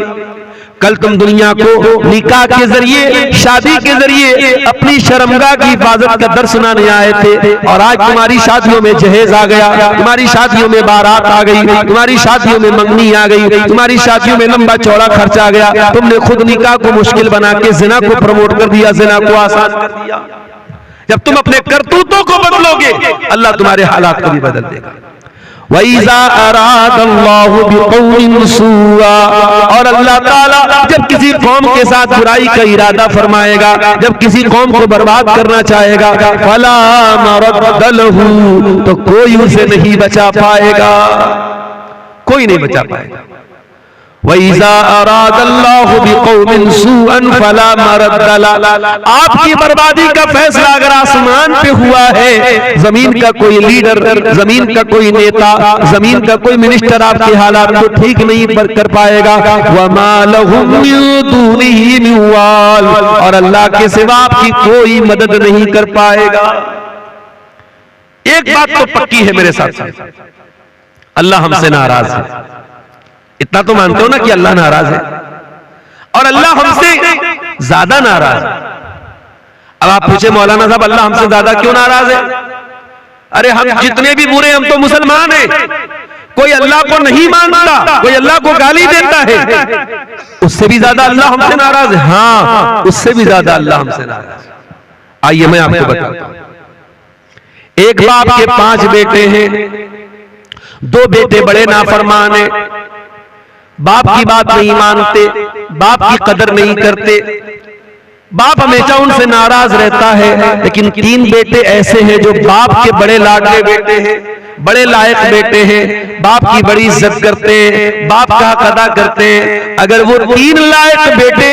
कल तुम दुनिया को निकाह के जरिए, शादी के जरिए अपनी शर्मगाह की हिफाजत का दर्स सुनाने आए थे, और आज तुम्हारी शादियों में जहेज आ गया, तुम्हारी शादियों में बारात आ गई, तुम्हारी शादियों में मंगनी आ गई, तुम्हारी शादियों में लंबा चौड़ा खर्चा आ गया। तुमने खुद निकाह को मुश्किल बना के जिना को प्रमोट कर दिया, जिना को आसान कर दिया। जब तुम अपने करतूतों को बदलोगे अल्लाह तुम्हारे हालात को भी बदल देगा। वइज़ा अरादल्लाहु बिक़ौमिन सुआ, और अल्लाह ताला जब किसी कौम के साथ बुराई का इरादा फरमाएगा, जब किसी कौम को बर्बाद करना चाहेगा, फला मरद्द लहू, तो कोई उसे नहीं बचा पाएगा, कोई नहीं बचा पाएगा। वइज़ा अरादल्लाहु बिक़ौमिन सूअन फला मरद्द लह। आपकी बर्बादी का फैसला अगर आसमान पे हुआ है, जमीन का कोई लीडर, जमीन का कोई नेता, जमीन का कोई मिनिस्टर आपके हालात को ठीक नहीं कर पाएगा। वमा लहुम मिन दूनिही मिन वाल, और अल्लाह के सिवा आपकी कोई मदद नहीं कर पाएगा। एक बात तो पक्की है मेरे साथ, अल्लाह हमसे नाराज है। इतना तो मानते हो ना कि अल्लाह नाराज है, और अल्लाह हमसे ज्यादा नाराज है। अब आप पूछे मौलाना साहब अल्लाह हमसे ज्यादा क्यों नाराज है? अरे हम जितने भी बुरे, हम तो मुसलमान हैं। कोई अल्लाह को नहीं मानता, कोई अल्लाह को गाली देता है, उससे भी ज्यादा अल्लाह हमसे नाराज है। हाँ, उससे भी ज्यादा अल्लाह हमसे नाराज है। आइए मैं आपको बताता हूं। एक बाप के 5 बेटे हैं, 2 बेटे बड़े नाफरमान हैं, बाप की बात नहीं मानते, बाप की कदर नहीं करते, बाप हमेशा उनसे नाराज रहता है। लेकिन 3 बेटे ऐसे हैं जो बाप के बड़े लाडले बेटे हैं, बड़े लायक बेटे हैं, बाप की बड़ी इज्जत करते हैं, बाप का हक अदा करते हैं। अगर वो 3 लायक बेटे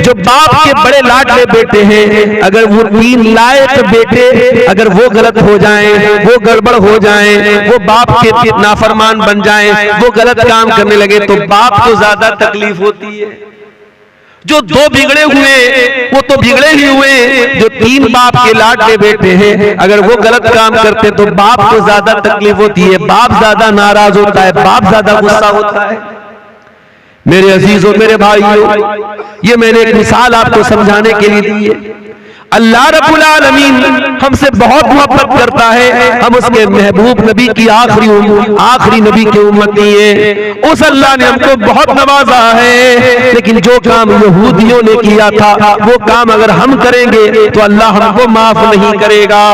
जो बाप के बड़े लाडले बेटे हैं, अगर वो 3 लायक बेटे अगर वो गलत हो जाएं, वो गड़बड़ हो जाएं, वो बाप के नाफरमान बन जाएं, वो गलत काम करने लगे, तो बाप को ज्यादा तकलीफ होती है। जो 2 बिगड़े हुए वो तो बिगड़े ही हुए, जो 3 बाप के लाडले बेटे हैं अगर वो गलत काम करते तो बाप को ज्यादा तकलीफ होती है, बाप ज्यादा नाराज होता है, बाप ज्यादा गुस्सा होता है। मेरे अजीजों, मेरे भाइयों, ये मैंने एक मिसाल आपको समझाने के लिए दी है। अल्लाह रब्बुल आलमीन हमसे बहुत मोहब्बत करता है, हम उसके महबूब नबी की आखिरी नबी की उम्मती है। उस अल्लाह ने हमको बहुत नवाजा है, लेकिन जो काम यहूदियों ने किया था वो काम अगर हम करेंगे तो अल्लाह हमको माफ नहीं करेगा।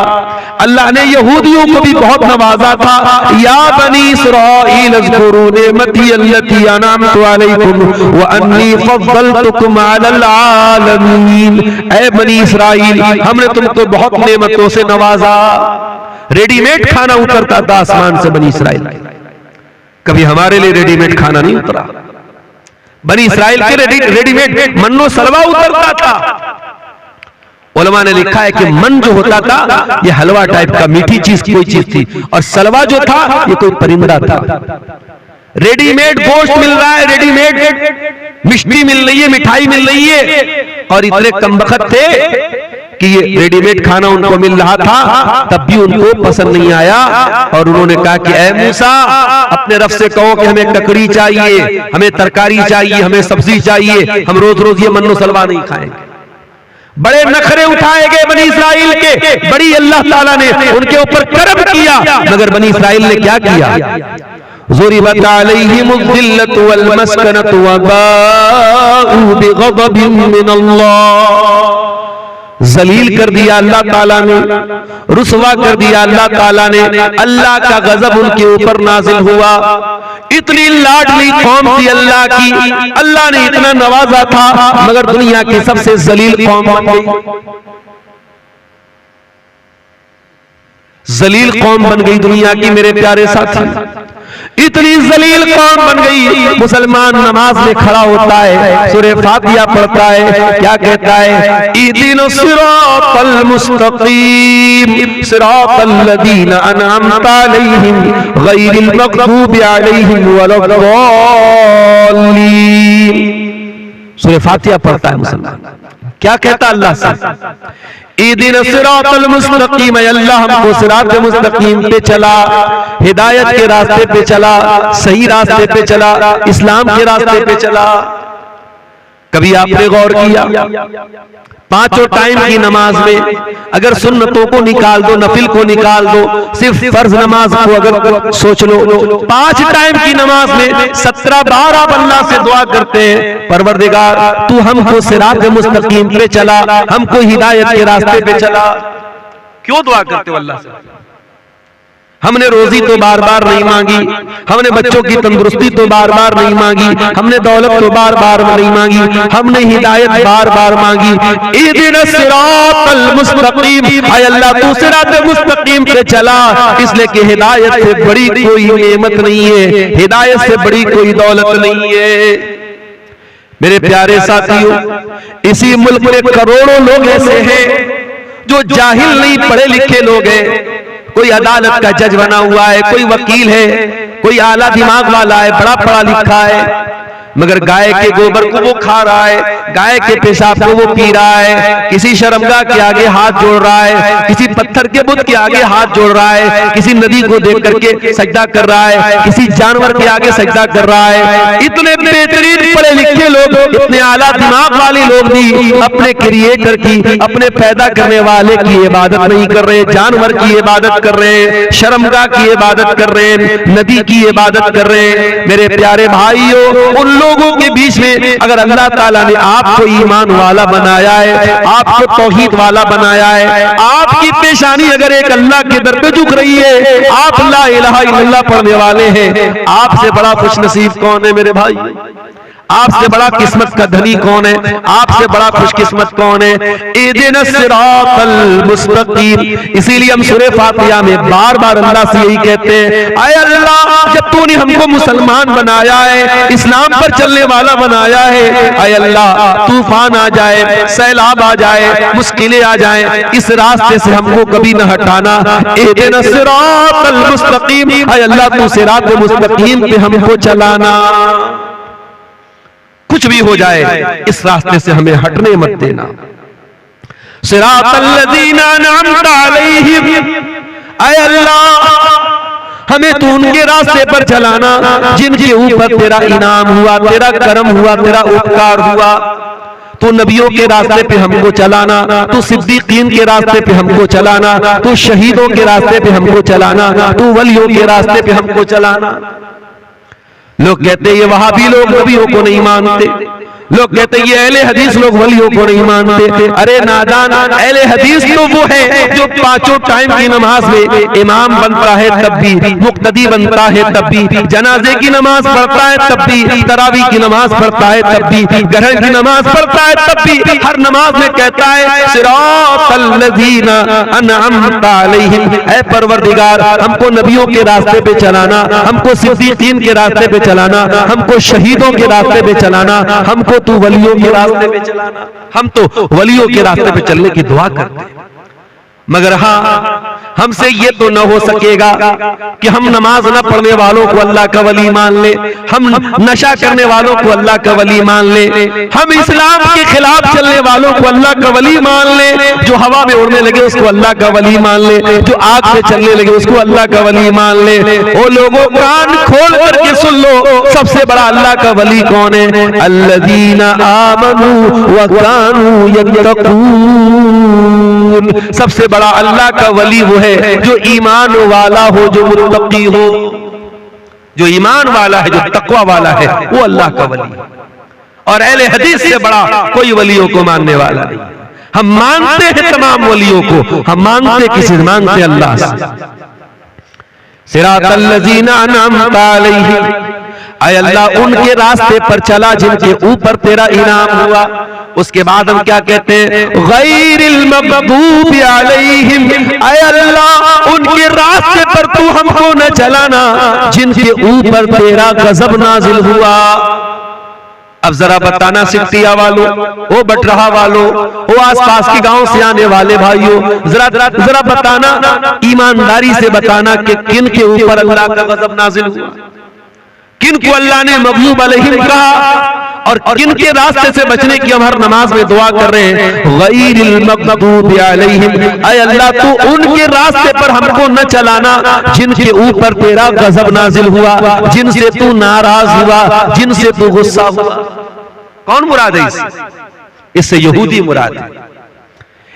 अल्लाह ने यहूदियों को भी बहुत नवाजा था। या बनी इस्राईल अज़्कुरू निअमती अल्लती अनअमतु अलैकुम व अन्नी फद्दलतुकुम अलल आलमीन। ऐ बनी इस्राईल, हमने तुमको बहुत नेमतों से नवाजा। रेडीमेड खाना उतरता था आसमान से बनी इस्राइल, कभी हमारे लिए रेडीमेड खाना नहीं उतरा। बनी इस्राइल के रेडीमेड मन्नो सलवा उतरता था। उलमा ने लिखा है कि मन जो होता था ये हलवा टाइप का, मीठी चीज कोई चीज थी, और सलवा जो था ये कोई परिंदा था। रेडीमेड गोश्त मिल रहा है, रेडीमेड मिष्टी मिल रही है, मिठाई मिल रही है, और इतने कमबख्त थे कि ये रेडीमेड खाना उनको मिल रहा था, तब भी उनको पसंद नहीं आया। और उन्होंने कहा कि ऐ मूसा, अपने रब से कहो कि हमें ककड़ी चाहिए, हमें तरकारी चाहिए, हमें सब्जी चाहिए, हम रोज रोज ये मन्नो सलवा नहीं खाएंगे। बड़े नखरे उठाए गए बनी इस्राइल के, बड़ी अल्लाह ताला ने उनके ऊपर करम किया, मगर बनी इस्राइल ने क्या किया? ज़ुरिबत अलैहिमुज़्ज़िल्लतु वल मस्कनतु व बाऊ बिग़ज़बिन मिनल्लाह। जलील कर दिया अल्लाह ताला ने, रुसवा कर दिया अल्लाह ताला ने, अल्लाह का गजब उनके ऊपर नाजिल हुआ। इतनी लाडली कौम थी अल्लाह की, अल्लाह ने इतना नवाजा था, मगर दुनिया की सबसे जलील कौम बन गई। जलील कौम बन गई दुनिया की मेरे प्यारे साथी, इतनी जलील कौम बन गई। मुसलमान नमाज में खड़ा होता है, सूरह फातिहा पढ़ता है, क्या कहता है? इहदिनस सिरातल मुस्तकीम सिरातल लदीना अनअमता अलैहिम गैरिल मग़दूबि अलैहिम वलद्दाल्लीन। सूरह फातिहा पढ़ता है मुसलमान, क्या कहता अल्लाह से? इहदिनस सिरातल मुस्तकीम, अल्लाह हमको सिरात मुस्तकीम पे चला, हिदायत के रास्ते पे चला, सही रास्ते पे चला, इस्लाम के रास्ते पे चला। कभी आपने गौर किया? 5 टाइम की नमाज में अगर सुन्नतों को निकाल दो, नफिल को निकाल दो, सिर्फ फर्ज नमाज को अगर सोच लो, 5 टाइम की नमाज में 17 बार आप अल्लाह से दुआ करते हैं, परवरदिगार तू हमको सिरात मुस्तकीम पे चला, हमको हिदायत के रास्ते पे चला। क्यों दुआ करते हो अल्लाह से? हमने रोजी तो बार बार नहीं मांगी, हमने बच्चों की तंदुरुस्ती तो बार बार नहीं मांगी, हमने दौलत तो बार बार नहीं मांगी, हमने हिदायत बार बार मांगी। इहदिनस सिरातल मुस्तकीम, हाय अल्लाह तू सिरात मुस्तकीम पे चला, इसलिए कि हिदायत से बड़ी कोई नेमत नहीं है, हिदायत से बड़ी कोई दौलत नहीं है। मेरे प्यारे साथियों, इसी मुल्क में करोड़ों लोग ऐसे हैं जो जाहिल नहीं, पढ़े लिखे लोग हैं। कोई अदालत का जज बना हुआ है, कोई वकील है, कोई आला दिमाग वाला है, बड़ा पढ़ा लिखा है, मगर गाय के गोबर को वो खा रहा है, गाय के पेशाब को वो पी रहा है, किसी शर्मगाह के आगे हाथ जोड़ रहा है, किसी पत्थर के बुत के आगे हाथ जोड़ रहा है, किसी नदी को देख करके सजदा कर रहा है, किसी जानवर के आगे सजदा कर रहा है। इतने बेहतरीन पढ़े लिखे लोग, इतने आला दिमाग वाले लोग भी अपने क्रिएटर की, अपने पैदा करने वाले की इबादत नहीं कर रहे, जानवर की इबादत कर रहे, शर्मगाह की इबादत कर रहे, नदी की इबादत कर रहे। मेरे प्यारे भाइयों, उन लोगों के बीच में अगर अल्लाह ताला ने आपको ईमान वाला बनाया है, आपको तौहीद वाला बनाया है, आपकी पेशानी अगर एक अल्लाह के दर पे झुक रही है, आप ला इलाहा इल्लल्लाह पढ़ने वाले हैं, आपसे बड़ा खुशनसीब कौन है मेरे भाई? आपसे बड़ा किस्मत का धनी कौन है? आपसे बड़ा खुशकिस्मत कौन है? इहदिनस सिरातल मुस्तकीम। इसीलिए हम सूरह फातिहा में बार बार अल्लाह से यही कहते हैं, आय अल्लाह, जब तूने हमको मुसलमान बनाया है, इस्लाम पर चलने वाला बनाया है, आय अल्लाह, तूफान आ जाए, सैलाब आ जाए, मुश्किलें आ जाए, इस रास्ते से हमको कभी न हटाना। इहदिनस सिरातल मुस्तकीम, आय अल्लाह, तू सिरात मुस्तकीम पे हमको चलाना। कुछ भी हो जाए, इस रास्ते से हमें हटने मत देना। सिरातल लज़ीना अनअमता अलैहिम, ऐ अल्लाह, हमें तू उनके रास्ते पर चलाना जिनके ऊपर तेरा इनाम हुआ, तेरा करम हुआ, तेरा उपकार हुआ। तू नबियों के रास्ते पे हमको चलाना, तू सिद्दीकीन के रास्ते पे हमको चलाना, तू शहीदों के रास्ते पे हमको चलाना, तू वलियों के रास्ते पे हमको चलाना। लोग कहते हैं ये वहाबी लोग नबियों को नहीं मानते, लोग कहते हैं ये अहले हदीस लोग वलियों को नहीं मानते। अरे नादान, अहले हदीस तो वो है जो पांचों टाइम की नमाज में इमाम बनता है तब भी, मुक्तदी बनता है तब भी, जनाजे की नमाज पढ़ता है तब भी, तरावी की नमाज पढ़ता है तब भी, ग्रहण की नमाज पढ़ता है तब भी, हर नमाज में कहता है सिरातल लज़ीना अनअमता अलैहिम, ऐ परवरदिगार, हमको नबियों के रास्ते पे चलाना, हमको सिद्दीकीन के रास्ते पे चलाना, हमको शहीदों के रास्ते पे चलाना, हमको तू वलियों के रास्ते पे चलाना। हम तो वलियों के रास्ते पे चलने की दुआ करते हैं, मगर हाँ, हमसे ये तो न हो सकेगा कि हम नमाज न पढ़ने वालों को अल्लाह का वली मान ले, हम नशा करने वालों को अल्लाह का वली मान ले, हम इस्लाम के खिलाफ चलने वालों को अल्लाह का वली मान ले, जो हवा में उड़ने लगे उसको अल्लाह का वली मान ले, जो आग पे चलने लगे उसको अल्लाह का वली मान ले। ओ लोगों, कान खोल करके सुन लो, सबसे बड़ा अल्लाह का वली कौन है? अल्लज़ीना आमनू व कानू यत्तकून। सबसे बड़ा अल्लाह का वली वो है जो ईमान वाला हो, जो मुत्तकी हो, जो ईमान वाला है, जो तकवा वाला है, वो अल्लाह का वली। और अहले हदीस से बड़ा कोई वलियों को मानने वाला नहीं। हम मानते हैं तमाम वलियों को, हम मानते किसी मानते अल्लाह से। सिरातल लज़ीना अनअमता अलैहिम, ऐ अल्लाह, उनके रास्ते पर चला जिनके ऊपर तेरा इनाम हुआ। उसके बाद हम क्या कहते हैं? गैरिल मग़दूबि अलैहिम, ऐ अल्लाह, उनके रास्ते पर तू हमको न चलाना जिनके ऊपर तेरा गजब नाजिल हुआ। अब जरा बताना सिकटिया वालों, वो बटरहा वालों, वो आसपास के गांव से आने वाले भाइयों, जरा बताना, ईमानदारी से बताना कि किन के ऊपर अल्लाह का गजब नाजिल हुआ, किन को अल्लाह ने मग़लूब अलैहिम कहा, और किन के रास्ते से बचने की हम हर नमाज में दुआ कर रहे हैं। गैरिल मग़दूबि अलैहिम, ऐ अल्लाह, तू उनके रास्ते पर हमको न चलाना जिनके ऊपर तेरा गजब नाजिल हुआ, जिनसे तू नाराज हुआ, जिनसे तू गुस्सा हुआ। कौन मुराद है? इससे यहूदी मुराद है,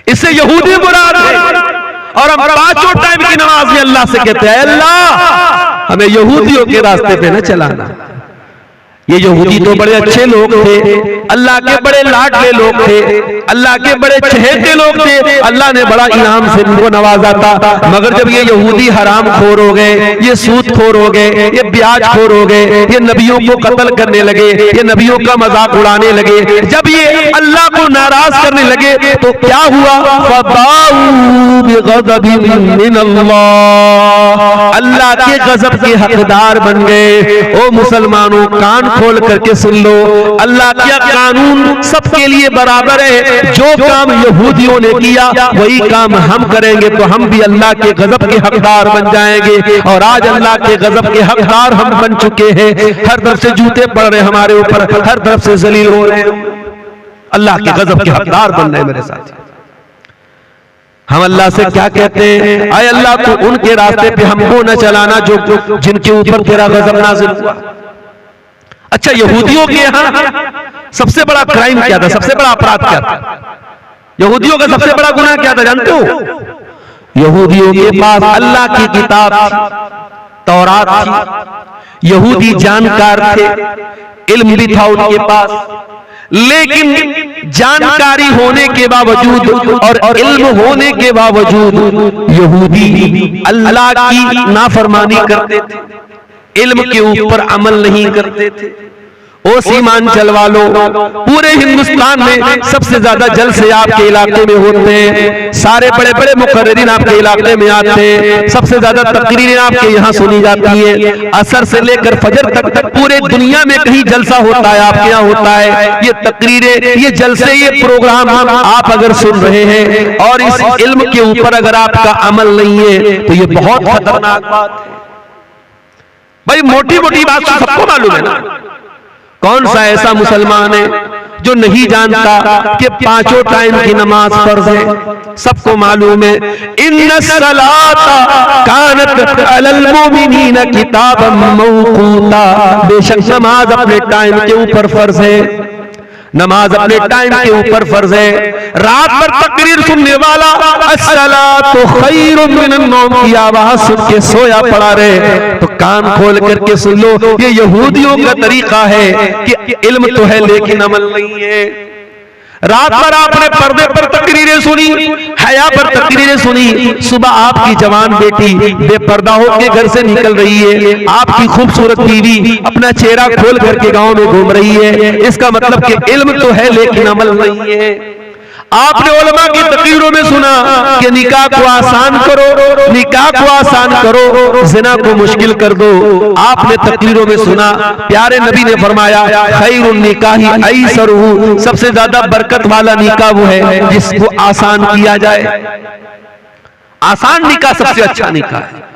इससे यहूदी मुराद है। और हम पांचों टाइम की नमाज में अल्लाह से कहते हैं, अल्लाह, हमें यहूदियों के रास्ते पे न चलाना। ये यहूदी तो बड़े अच्छे लोग थे, अल्लाह के बड़े लाडले लोग थे, अल्लाह के बड़े चहेते लोग थे, अल्लाह ने बड़ा इनाम से इनको नवाजा था। मगर जब ये यहूदी हराम खोर हो गए, ये सूद खोर हो गए, ये ब्याज खोर हो गए, ये नबियों को कत्ल करने लगे, ये नबियों का मजाक उड़ाने लगे, जब ये अल्लाह को नाराज करने लगे तो क्या हुआ? फबाऊ बिग़ज़बिन मिनल्लाह, अल्लाह के गजब के हकदार बन गए। ओ मुसलमानों, कान खोल करके सुन लो, अल्लाह का कानून सबके लिए बराबर है। जो काम यहूदियों ने किया वही काम हम करेंगे तो हम भी अल्लाह के गजब के हकदार बन जाएंगे। और आज अल्लाह के गजब के हकदार हम बन चुके हैं। हर तरफ से जूते पड़ रहे हमारे ऊपर, हर तरफ से जलील हो रहे हैं, अल्लाह के गजब के हकदार बन रहे मेरे साथ। हम अल्लाह से क्या कहते हैं, आए अल्लाह तो उनके रास्ते पे हमको न चलाना जो जिनके ऊपर तेरा गजब नाज़िल हुआ। अच्छा, यहूदियों के यहाँ सबसे बड़ा क्राइम क्या था, सबसे बड़ा अपराध क्या था? यहूदियों का सबसे बड़ा गुनाह क्या था जानते हो? यहूदियों के पास अल्लाह की किताब तौरात थी, यहूदी जानकार थे, इल्म भी था उनके पास, लेकिन जानकारी होने के बावजूद और इल्म होने के बावजूद यहूदी अल्लाह की नाफरमानी करते थे, इल्म के ऊपर अमल नहीं करते थे। ओ सीमांचल वालों, पूरे हिंदुस्तान में सबसे ज्यादा जलसे आपके इलाके में होते हैं, सारे बड़े बड़े मुकर्रिरीन आपके इलाके में आते हैं, सबसे ज्यादा तकरीरें आपके यहाँ सुनी जाती है। असर से लेकर फजर तक पूरे दुनिया में कहीं जलसा होता है, आपके यहाँ होता है। ये तकरीरें, ये जलसे, ये प्रोग्राम आप अगर सुन रहे हैं और इस इल्म के ऊपर अगर आपका अमल नहीं है तो ये बहुत खतरनाक बात है। भाई मोटी मोटी बात तो सबको मालूम है ना। कौन सा ऐसा मुसलमान है जो नहीं जानता कि पांचों टाइम की नमाज फर्ज है? सबको मालूम है, इन्ना सलाता कानत अलल मुमिनीना किताबम मौकूता, बेशक नमाज अपने टाइम के ऊपर फर्ज है, नमाज अपने टाइम के ऊपर फर्ज है। रात भर तकरीर सुनने वाला अस्सलातु खैरुम मिनन नौम की आवाज सुन के सोया पड़ा रहे तो कान खोल करके सुन लो, ये यहूदियों का तरीका है कि इल्म तो है लेकिन अमल नहीं है। रात भर आपने पर्दे पर तकरीरें सुनी, हया पर तकरीरें सुनी, सुबह आपकी जवान बेटी बेपर्दा होकर घर से निकल रही है, आपकी खूबसूरत बीवी अपना चेहरा खोल करके गांव में घूम रही है। इसका मतलब कि इल्म तो है लेकिन अमल नहीं है। आपने उलमा की तकरीरों में सुना कि निकाह को आसान करो, निकाह को आसान करो, ज़िना को मुश्किल कर दो। आपने तकरीरों में सुना प्यारे नबी ने फरमाया खैरुन निकाही ऐसरुहु, सबसे ज्यादा बरकत वाला निकाह वो है जिसको आसान किया जाए। आसान निकाह सबसे अच्छा निकाह है।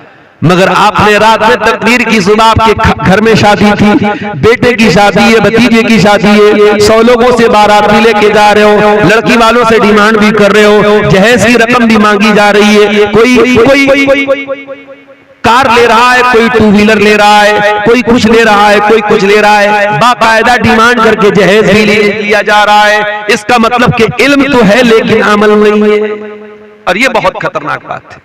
मगर आपने रात में तकरीर की सुना, आपके घर में शादी थी, बेटे की शादी है, भतीजे की शादी है, 100 लोगों से बारात भी लेके जा रहे हो, लड़की वालों से डिमांड भी कर रहे हो, जहेज की रकम भी मांगी जा रही है, कोई कार ले रहा है, कोई 2 व्हीलर ले रहा है, कोई कुछ ले रहा है, कोई कुछ ले रहा है, बाकायदा डिमांड करके जहेज भी लिया जा रहा है। इसका मतलब कि इल्म तो है लेकिन अमल नहीं है, और ये बहुत खतरनाक बात है।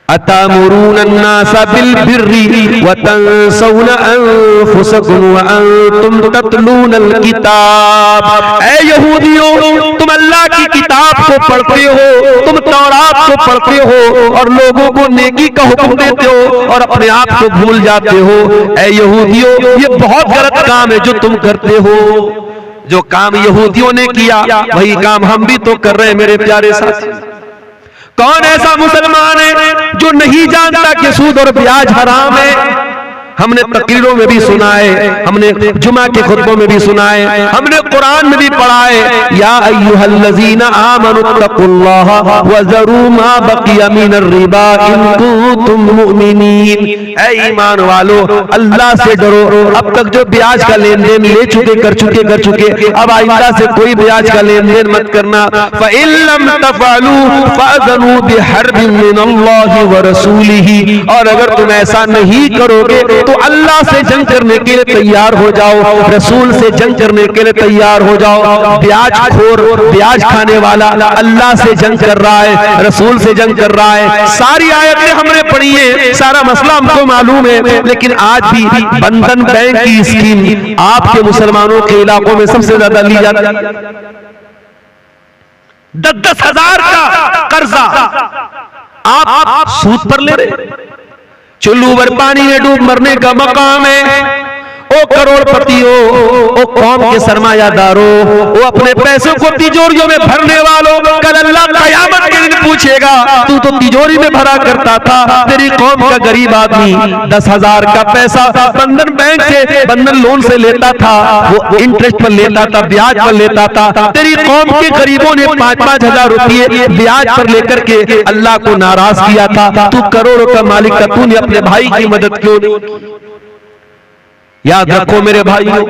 अतामुरून अन्नासा बिल बिर्रि व तंसौन अनफुसकुम व अंतुम ततलूनल किताब। ऐ यहूदियों, तुम अल्लाह की किताब को पढ़ते हो, तुम तौरात को पढ़ते हो और लोगों को नेकी का हुक्म देते हो और अपने आप को भूल जाते हो। ऐ यहूदियों, ये बहुत गलत काम है जो तुम करते हो। जो काम यहूदियों ने किया वही काम हम भी तो कर रहे हैं मेरे प्यारे साथी। कौन ऐसा मुसलमान है जो नहीं जानता कि सूद और ब्याज हराम है? हमने तकरीरों में भी सुना है, हमने जुमा के खुतबों में भी सुना है, हमने कुरान में भी पढ़ा है, या अय्युहल्लज़ीना आमनुत्तकुल्लाह व ज़रू मा बक़िया मिनर रिबा इन कुंतुम मुमिनीन। ऐ ईमान वालो, अल्लाह से डरो। अब तक जो ब्याज का लेन देन ले चुके कर चुके, अब आइंदा से कोई ब्याज का लेन देन मत करना। फ़इन लम तफ़अलू फ़अज़नू बिहर्बिन मिनल्लाहि व रसूलिही, और अगर तुम ऐसा नहीं करोगे तो अल्लाह से जंग करने के लिए तैयार हो जाओ, रसूल से जंग करने के लिए तैयार हो जाओ। ब्याज खोर, ब्याज खाने वाला अल्लाह से जंग कर रहा है, रसूल से जंग कर रहा है। सारी आयतें हमने पढ़ी है, सारा मसला हमको मालूम है, लेकिन आज भी बंधन बैंक की स्कीम आपके मुसलमानों के इलाकों में सबसे ज्यादा ली जाती है। 10-10 हजार का कर्जा आप सूद पर ले रहे। चुल्लू भर पानी में डूब मरने का मकाम है। ओ करोड़पति हो, ओ कौम के सरमायादारों, वो अपने पैसों को तिजोरियों में भरने वालों, कल अल्लाह कयामत के दिन पूछे पूछेगा तू तो तिजोरी में भरा करता था, तेरी कौम का गरीब आदमी 10,000 का पैसा बंधन बैंक से, बंधन लोन से लेता था, वो इंटरेस्ट पर लेता था, ब्याज पर लेता था। तेरी कौम के गरीबों ने 5-5 हजार रुपये ब्याज पर लेकर के अल्लाह को नाराज किया था। तू करोड़ों का मालिक था, तूने अपने भाई की मदद क्यों नहीं? याद रखो मेरे भाइयों,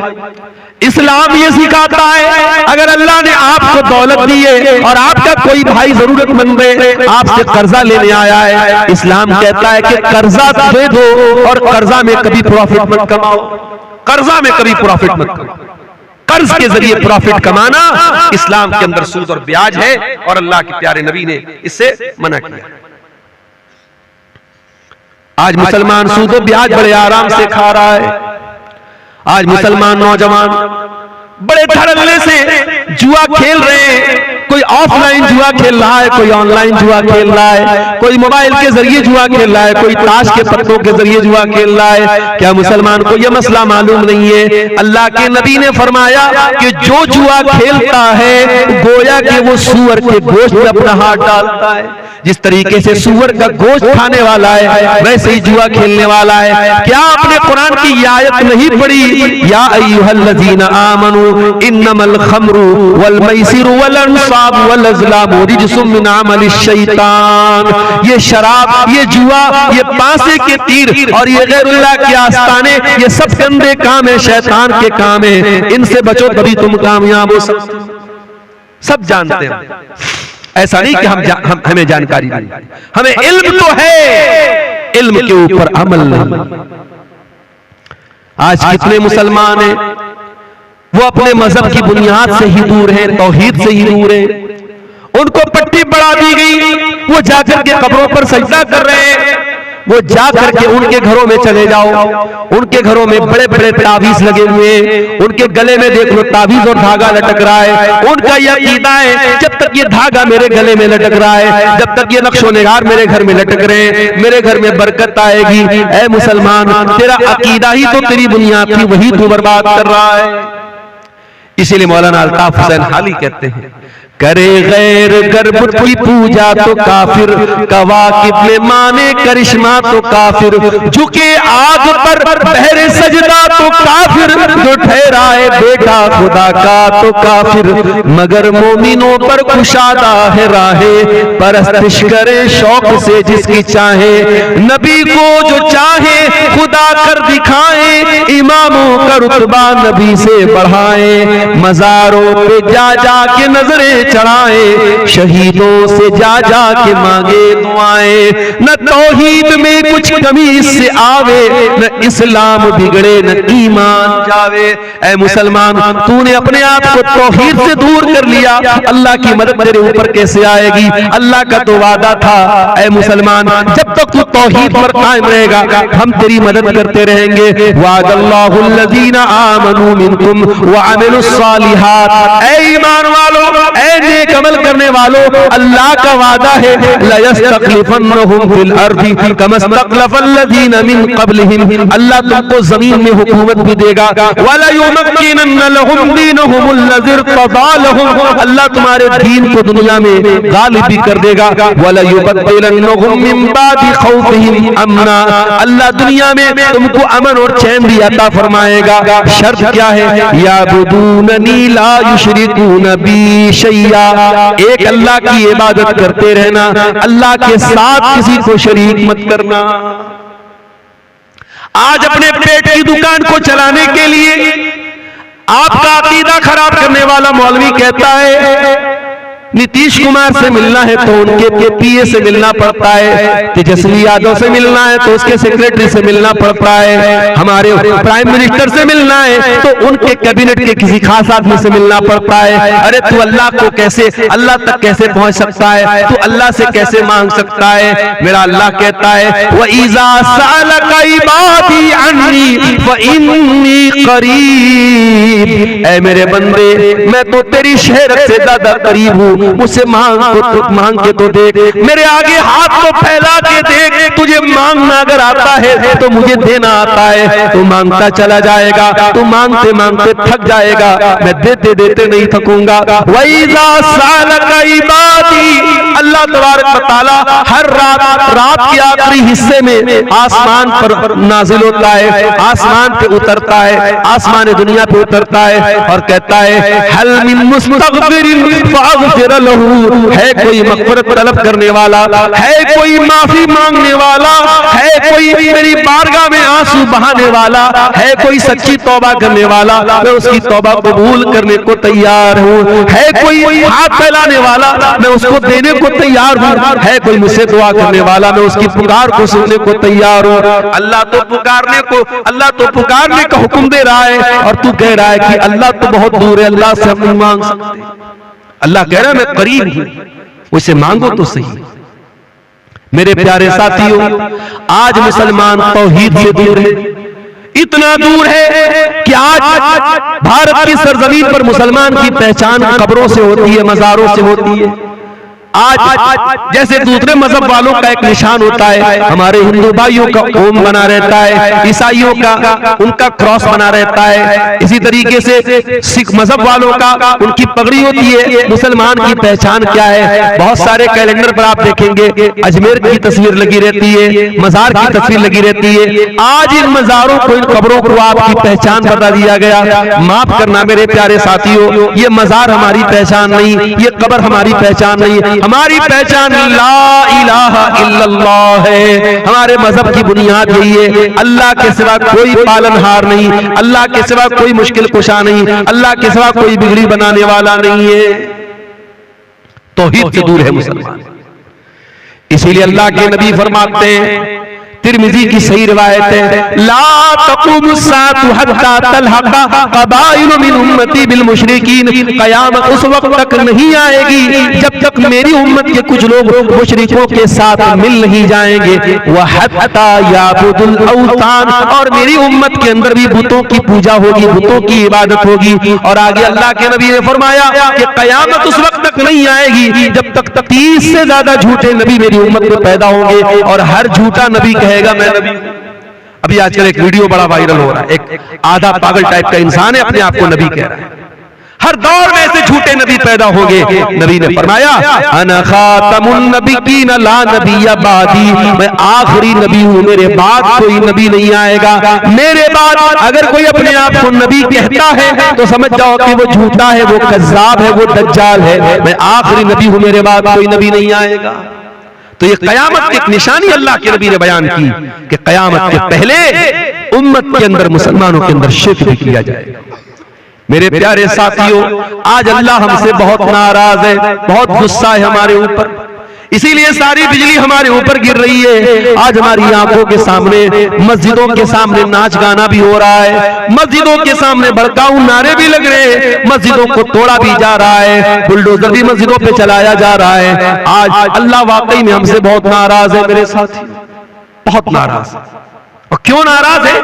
इस्लाम ये सिखाता है अगर अल्लाह ने आपको दौलत दी है और आपका कोई भाई जरूरतमंद है, आपसे कर्जा लेने आया है, इस्लाम कहता है कि कर्जा दे दो और कर्जा में कभी प्रॉफिट मत कमाओ, कर्जा में कभी प्रॉफिट मत कमाओ। कर्ज के जरिए प्रॉफिट कमाना इस्लाम के अंदर सूद और ब्याज है और अल्लाह के प्यारे नबी ने इससे मना किया। आज मुसलमान सूद और ब्याज बड़े आराम से खा रहा है। आज मुसलमान नौजवान बड़े धड़ल्ले से जुआ खेल रहे हैं, कोई ऑफलाइन जुआ खेल रहा है, कोई ऑनलाइन जुआ खेल रहा है, कोई मोबाइल के जरिए जुआ खेल रहा है, कोई ताश के पत्तों के जरिए जुआ खेल रहा है। क्या मुसलमान को यह मसला मालूम नहीं है? अल्लाह के नबी ने फरमाया कि जो जुआ खेलता है गोया कि वो सूअर के गोश्त में अपना हाथ डालता है। जिस तरीके से सूअर का गोश्त खाने वाला है वैसे ही जुआ खेलने वाला है। क्या आपने कुरान की आयत नहीं पढ़ी? या अय्युहल्लज़ीना आमनू इन्नमल खम्रु वल मैसिरु वल अंसाब वल अज़लामु रिज्सुम मिन अमलिश शैतान। ये शराब, ये जुआ, ये पासे के तीर और ये गैरुल्लाह के आस्ताने, ये सब गंदे काम है, शैतान के काम है। इनसे बचो तभी तुम कामयाब हो सकते। सब जानते हैं, ऐसा नहीं कि हमें जानकारी नहीं, हमें इल्म तो है, इल्म के ऊपर अमल नहीं। आज कितने मुसलमान हैं वो अपने मजहब की बुनियाद से ही दूर है, तौहीद से ही दूर है। उनको पट्टी बढ़ा दी गई, वो जाकर के कब्रों पर सजदा कर रहे हैं। वो जाकर के उनके घरों में चले जाओ, उनके घरों में बड़े बड़े तावीज लगे हुए हैं, उनके गले में देख लो तावीज और धागा लटक रहा है। उनका यह अकीदा है जब तक ये धागा मेरे गले में लटक रहा है, जब तक ये नक्शो निगार मेरे घर में लटक रहे हैं, मेरे घर में बरकत आएगी। ऐ मुसलमान, तेरा अकीदा ही तो तेरी बुनियाद थी, वही तू बर्बाद कर रहा है। इसीलिए मौलाना अल्ताफ हुसैन हाली कहते हैं, करे गैर गर्भ की पूजा तो काफिर, कवाकिब में माने करिश्मा तो काफिर, झुके आग पर बहरे सजदा तो काफिर, जो ठहराए बेटा खुदा का तो काफिर, मगर मोमिनों पर कुशादा है राहे, परस्तिश करे शौक से जिसकी चाहे, नबी को जो चाहे खुदा कर दिखाए, इमामों का रुतबा नबी से बढ़ाए, मजारों पे जा जा के नजरें चढ़ाए, शहीदों से जा जा के मांगे दुआएं, न तौहीद में कुछ कमी इससे आवे, न इस्लाम बिगड़े न ईमान जावे। ऐ मुसलमान, तूने अपने आप को तौहीद से दूर कर लिया, अल्लाह की मदद तेरे ऊपर कैसे आएगी? अल्लाह का तो वादा था, ऐ मुसलमान, जब तक तू तौहीद पर कायम रहेगा हम तेरी मदद करते रहेंगे। वादल्लाहुल्लज़ीना आमनू मिनकुम व अमिलुस सालिहात। ऐ ईमान वालों, ऐ नेक अमल करने वालों, अल्लाह का वादा है, लयस्तखलिफन्नहुम फिल अर्दी कमा इस्तखलफल्लज़ीना मिन क़ब्लिहिम, अल्लाह तुमको जमीन में हुकूमत भी देगा, वला युमक्किनन्न लहुम दीनहुमुल्लज़ी इर्तदा लहुम, अल्लाह तुम्हारे दीन को दुनिया में गालिब भी कर देगा, वला युबद्दिलन्नहुम मिन बादि खौफिहिम अमना, अल्लाह दुनिया में तुमको अमन और चैन भी अता फरमाएगा। शर्त क्या है? याबुदूननी ला युशरिकून बी शैया, एक अल्लाह की इबादत करते रहना, अल्लाह के साथ किसी को शरीक मत करना। आज अपने पेट की दुकान को चलाने के लिए आपका अकीदा खराब करने वाला मौलवी कहता है नीतीश कुमार से मिलना है तो उनके पीए से मिलना पड़ता है, तेजस्वी यादव से मिलना है तो उसके सेक्रेटरी से मिलना पड़ता है, हमारे प्राइम मिनिस्टर से मिलना है तो उनके कैबिनेट के किसी खास आदमी से मिलना पड़ता है। अरे तू अल्लाह को कैसे, अल्लाह तक कैसे पहुंच सकता है? तू अल्लाह से कैसे मांग सकता है? मेरा अल्लाह कहता है व इज़ा सअलका इबादी अन्नी फ इन्नी करीब, ऐ मेरे बंदे मैं तो तेरी शहरत से ज्यादा करीब हूँ, मुझसे मांग के तो देख, मेरे आगे हाथ तो फैला के देख, तुझे मांगना अगर आता है तो मुझे देना आता है, तू मांगता चला जाएगा, तू मांगते मांगते थक जाएगा, मैं देते देते नहीं थकूंगा। वइज़ा सअलका इबादी, अल्लाह अल्लाह तबारक व तआला हर रात के आखिरी हिस्से में आसमान पर नाजिल होता है, आसमान पे उतरता है, आसमान दुनिया पे उतरता है और कहता है हल मिन मुस्तगफिरिन फागफिर लहू, है कोई मग़फ़िरत तलब करने वाला, है कोई माफी मांगने वाला, है कोई मेरी बारगाह में आंसू बहाने वाला, है कोई सच्ची तौबा करने वाला, मैं उसकी तौबा कबूल करने को तैयार हूँ, है कोई हाथ फैलाने वाला, मैं उसको देने को तैयार हूँ, है कोई मुझसे दुआ करने वाला, मैं उसकी पुकार को सुनने को तैयार हूँ। अल्लाह तो पुकारने का हुक्म दे रहा है और तू कह रहा है कि अल्लाह तो बहुत दूर है, अल्लाह से हम नहीं मांग सकते। अल्लाह कह रहा है मैं करीब हूँ, उसे मांगो तो सही। मेरे प्यारे साथियों, आज मुसलमान तौहीद से दूर है, इतना दूर है कि आज भारत की सरजमीन पर मुसलमान की पहचान कब्रों से होती है, मज़ारों से होती है। आज जैसे दूसरे मजहब वालों का एक निशान होता है, हमारे हिंदू भाइयों का ओम बना रहता है, ईसाइयों का उनका क्रॉस बना रहता है, इसी तरीके से सिख मजहब वालों का उनकी पगड़ी होती है। मुसलमान की पहचान क्या है? बहुत सारे कैलेंडर पर आप देखेंगे अजमेर की तस्वीर लगी रहती है, मजार की तस्वीर लगी रहती है। आज इन मजारों को, इन कब्रों को आपकी पहचान बता दिया गया। माफ करना मेरे प्यारे साथियों, ये मजार हमारी पहचान नहीं, ये कब्र हमारी पहचान नहीं। हमारी पहचान ला इलाहा इल्लल्लाह है। हमारे मजहब की बुनियाद यही है, अल्लाह के सिवा कोई पालनहार नहीं, अल्लाह के सिवा कोई मुश्किल कुशा नहीं, अल्लाह के सिवा कोई बिगड़ी बनाने वाला नहीं है। तौहीद से दूर है मुसलमान। इसीलिए अल्लाह के नबी फरमाते हैं, तिरमिजी की सही रिवायत है, ला तक़ूमुस्साअतु हत्ता तल्हक़ा क़बाइलु मिन उम्मती बिल मुशरिकीन, क़यामत उस वक्त तक नहीं आएगी जब तक मेरी उम्मत के कुछ लोग मुशरिकों के साथ मिल नहीं जाएंगे। व हत्ता याबुदुल औतान, और मेरी उम्मत के अंदर भी बुतों की पूजा होगी, बुतों की इबादत होगी। और आगे अल्लाह के नबी ने फरमाया कि क़यामत उस वक्त तक नहीं आएगी जब तक 30 से ज्यादा झूठे नबी मेरी उम्मत में पैदा होंगे और हर झूठा नबी कहेगा मैं नबी। अभी आजकल एक वीडियो बड़ा वायरल हो रहा है, एक आधा पागल टाइप का इंसान है, अपने आप को नबी कह रहा है। हर दौर में ऐसे झूठे नबी पैदा होंगे। नबी ने फरमाया अना खातमुन नबिय्यीन ला नबिय्य बादी, मैं आखिरी नबी हूं, मेरे बाद कोई नबी नहीं आएगा। मेरे बाद अगर कोई अपने आप को नबी कहता है तो समझ जाओ कि वो झूठा है, वो कज़्ज़ाब है, वो दज्जाल है। मैं आखिरी नबी हूं, मेरे बाद कोई नबी नहीं आएगा। तो ये कयामत की एक निशानी अल्लाह के नबी ने बयान की कि कयामत के पहले उम्मत के अंदर, मुसलमानों के अंदर शिर्क भी किया जाएगा। मेरे प्यारे साथियों, आज अल्लाह हमसे बहुत नाराज है, बहुत गुस्सा है हमारे ऊपर, इसीलिए सारी बिजली हमारे ऊपर गिर रही है। आज हमारी आंखों के सामने, मस्जिदों के सामने नाच गाना भी हो रहा है, मस्जिदों के सामने भड़काऊ नारे भी लग रहे हैं, मस्जिदों को तोड़ा भी जा रहा है, बुलडोजर भी मस्जिदों पे चलाया जा रहा है। आज अल्लाह वाकई में हमसे बहुत नाराज है मेरे साथी, बहुत नाराज। और क्यों नाराज है?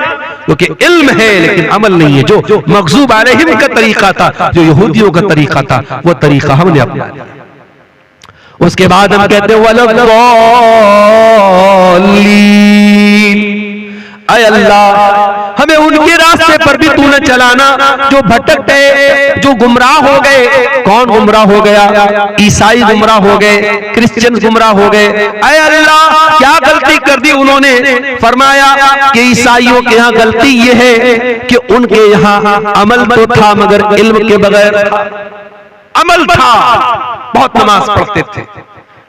क्योंकि इल्म है लेकिन अमल नहीं है। जो मग़ज़ूब अलैहिम का तरीका था, जो यहूदियों का तरीका था, वो तरीका हमने अपना लिया। उसके बाद हम कहते हैं वलद्दालीन, ऐ अल्लाह हमें उनके रास्ते पर भी तूने चलाना जो भटक गए, जो गुमराह हो गए। कौन गुमराह हो गया? ईसाई गुमराह हो गए, क्रिश्चियन गुमराह हो गए। ऐ अल्लाह क्या गलती कर दी उन्होंने? फरमाया कि ईसाइयों के यहाँ गलती ये है कि उनके यहाँ अमल तो था मगर इल्म के बगैर था। अमल था, बहुत नमाज पढ़ते थे